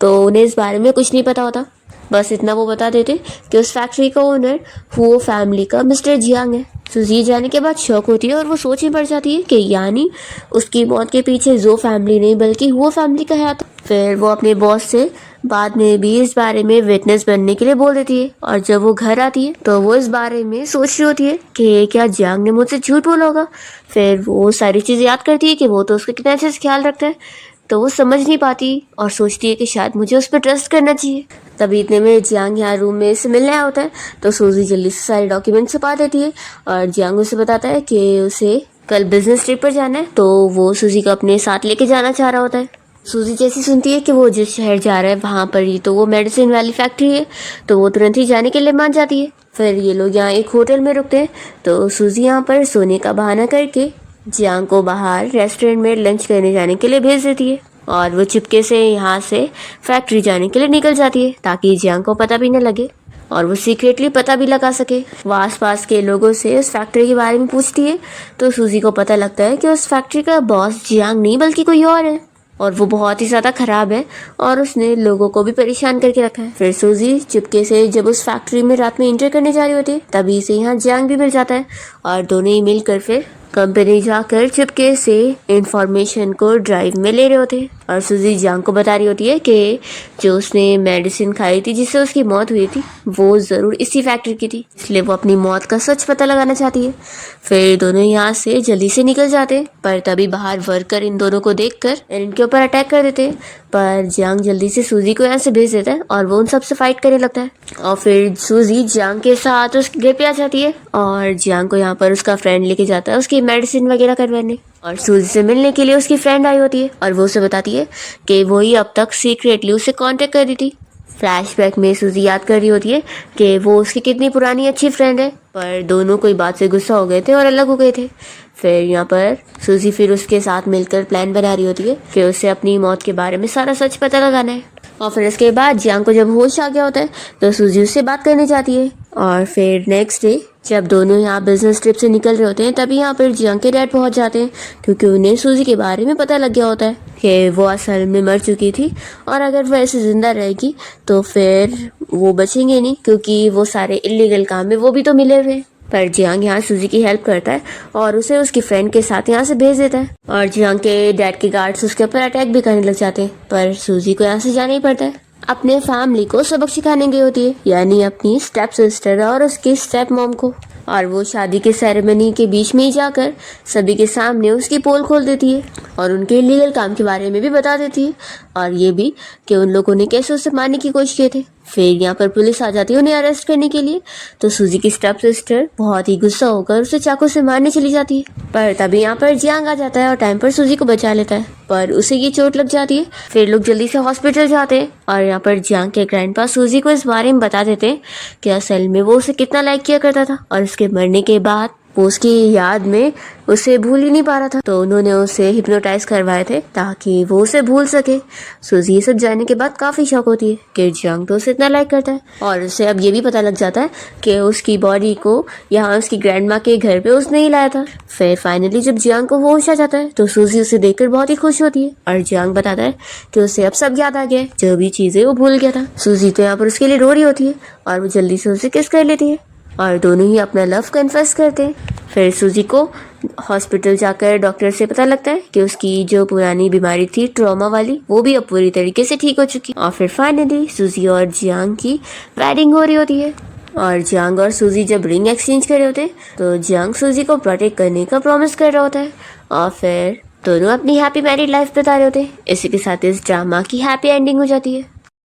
[SPEAKER 1] तो उन्हें इस बारे में कुछ नहीं पता होता। बस इतना वो बता देते कि उस फैक्ट्री का ओनर हुओ फैमिली का मिस्टर जियांग है। सूजी जाने के बाद शौक होती है और वो सोच में पड़ जाती है कि यानी उसकी मौत के पीछे जो फैमिली नहीं बल्कि हुओ फैमिली का हाथ। फिर वो अपने बॉस से बाद में भी इस बारे में विटनेस बनने के लिए बोल देती है और जब वो घर आती है तो वो इस बारे में सोच रही होती है कि क्या जियांग ने मुझसे झूठ बोला होगा। फिर वो सारी चीज़ें याद करती है कि वो तो उसका कितना अच्छे से ख्याल रखता है, तो वो समझ नहीं पाती और सोचती है कि शायद मुझे उस पर ट्रस्ट करना चाहिए। तभी इतने में जियांग यहाँ रूम में से मिलने आया होता है तो सूजी जल्दी से सारे डॉक्यूमेंट छुपा देती है और जियांग उसे बताता है कि उसे कल बिजनेस ट्रिप पर जाना है, तो वो सूजी को अपने साथ लेके जाना चाह रहा होता है। सूजी जैसी सुनती है कि वो जिस शहर जा रहा है वहाँ पर ही तो वो मेडिसिन वाली फैक्ट्री है, तो वो तुरंत ही जाने के लिए मान जाती है। फिर ये लोग यहाँ एक होटल में रुकते हैं तो सूजी यहाँ पर सोने का बहाना करके जियांग को बाहर रेस्टोरेंट में लंच करने जाने के लिए भेज देती है और वो चुपके से यहाँ से फैक्ट्री जाने के लिए निकल जाती है ताकि जियांग को पता भी न लगे और वो सीक्रेटली पता भी लगा सके। वो आसपास के लोगों से उस फैक्ट्री के बारे में पूछती है तो सूजी को पता लगता है कि उस फैक्ट्री का बॉस जियांग नहीं बल्कि कोई और है और वो बहुत ही ज़्यादा ख़राब है और उसने लोगों को भी परेशान करके रखा है। फिर सूजी चुपके से जब उस फैक्ट्री में रात में एंटर करने जा रही होती है तभी से यहाँ जियांग भी मिल जाता है और दोनों ही मिलकर फिर कंपनी जाकर चुपके से इंफॉर्मेशन को ड्राइव में ले रहे होते हैं और सूजी जियांग को बता रही होती है कि जो उसने मेडिसिन खाई थी जिससे उसकी मौत हुई थी वो ज़रूर इसी फैक्ट्री की थी, इसलिए वो अपनी मौत का सच पता लगाना चाहती है। फिर दोनों यहाँ से जल्दी से निकल जाते हैं पर तभी बाहर वर्कर इन दोनों को देखकर इनके ऊपर अटैक कर देते हैं, पर जियांग जल्दी से सूजी को यहाँ से भेज देता है और वो उन सबसे फाइट करने लगता है। और फिर सूजी जियांग के साथ उसके घर पे आ जाती है और जियांग को यहाँ पर उसका फ्रेंड लेके जाता है उसकी मेडिसिन वगैरह करवाने और सूजी से मिलने के लिए उसकी फ्रेंड आई होती है और वो उसे बताती है कि वो ही अब तक सीक्रेटली उसे कांटेक्ट कर दी थी। फ्लैशबैक में सूजी याद कर रही होती है कि वो उसकी कितनी पुरानी अच्छी फ्रेंड है, पर दोनों कोई बात से गुस्सा हो गए थे और अलग हो गए थे। फिर यहाँ पर सूजी फिर उसके साथ मिलकर प्लान बना रही होती है कि उसे अपनी मौत के बारे में सारा सच पता लगाना है। और फिर इसके बाद जियांग को जब होश आ गया होता है तो सूजी उससे बात करने जाती है और फिर नेक्स्ट डे जब दोनों यहाँ बिजनेस ट्रिप से निकल रहे होते हैं तभी यहाँ पर जियांग के डैड पहुँच जाते हैं क्योंकि उन्हें सूजी के बारे में पता लग गया होता है कि वो असल में मर चुकी थी और अगर वो ऐसे ज़िंदा रहेगी तो फिर वो बचेंगे नहीं क्योंकि वो सारे इलीगल काम में वो भी तो मिले हुए। पर जियांग यहाँ सूजी की हेल्प करता है और उसे उसकी फ्रेंड के साथ यहाँ से भेज देता है। और जियांग के डैड के गार्ड्स उसके ऊपर अटैक भी करने लग जाते हैं, पर सूजी को यहाँ से जाना ही पड़ता है। अपने फैमिली को सबक सिखाने गई होती है, यानी अपनी स्टेप सिस्टर और उसकी स्टेप मॉम को। और वो शादी के सेरेमनी के बीच में ही जाकर सभी के सामने उसकी पोल खोल देती है और उनके इलीगल काम के बारे में भी बता देती है, और ये भी कि उन लोगों ने कैसे उसे मारने की कोशिश की थी। फिर यहाँ पर पुलिस आ जाती है उन्हें अरेस्ट करने के लिए, तो सूजी की स्टेप सिस्टर बहुत ही गुस्सा होकर उसे चाकू से मारने चली जाती है। पर तभी यहाँ पर जियांग आ जाता है और टाइम पर सूजी को बचा लेता है, पर उसे ये चोट लग जाती है। फिर लोग जल्दी से हॉस्पिटल जाते हैं और यहाँ पर जियांग के ग्रैंडपा सूजी को इस बारे में बता देते हैं कि असल में वो उसे कितना लाइक किया करता था, और उसके मरने के बाद वो उसकी याद में उसे भूल ही नहीं पा रहा था, तो उन्होंने उसे हिप्नोटाइज करवाए थे ताकि वो उसे भूल सके। सूजी ये सब जानने के बाद काफ़ी शॉक होती है कि जियांग तो उसे इतना लाइक करता है, और उसे अब ये भी पता लग जाता है कि उसकी बॉडी को यहाँ उसकी ग्रैंड माँ के घर पे उसने ही लाया था। फिर फाइनली जब जियांग को होश आ जाता है तो सूजी उसे देखकर बहुत ही खुश होती है, और जियांग बताता है कि उसे अब सब याद आ गया है, जो भी चीज़ें वो भूल गया था। सूजी तो यहाँ पर उसके लिए रो रही होती है और वो जल्दी से उसे किस कर लेती है और दोनों ही अपना लव कन्फेस करते हैं। फिर सूजी को हॉस्पिटल जाकर डॉक्टर से पता लगता है कि उसकी जो पुरानी बीमारी थी ट्रॉमा वाली, वो भी अब पूरी तरीके से ठीक हो चुकी। और फिर फाइनली सूजी और जियांग की वेडिंग हो रही होती है, और जियांग और सूजी जब रिंग एक्सचेंज कर रहे होते हैं तो जियांग सूजी को प्रोटेक्ट करने का प्रॉमिस कर रहा होता है, और फिर दोनों अपनी हैप्पी मैरिड लाइफ बिता रहे होते हैं। इसी के साथ इस ड्रामा की हैप्पी एंडिंग हो जाती है।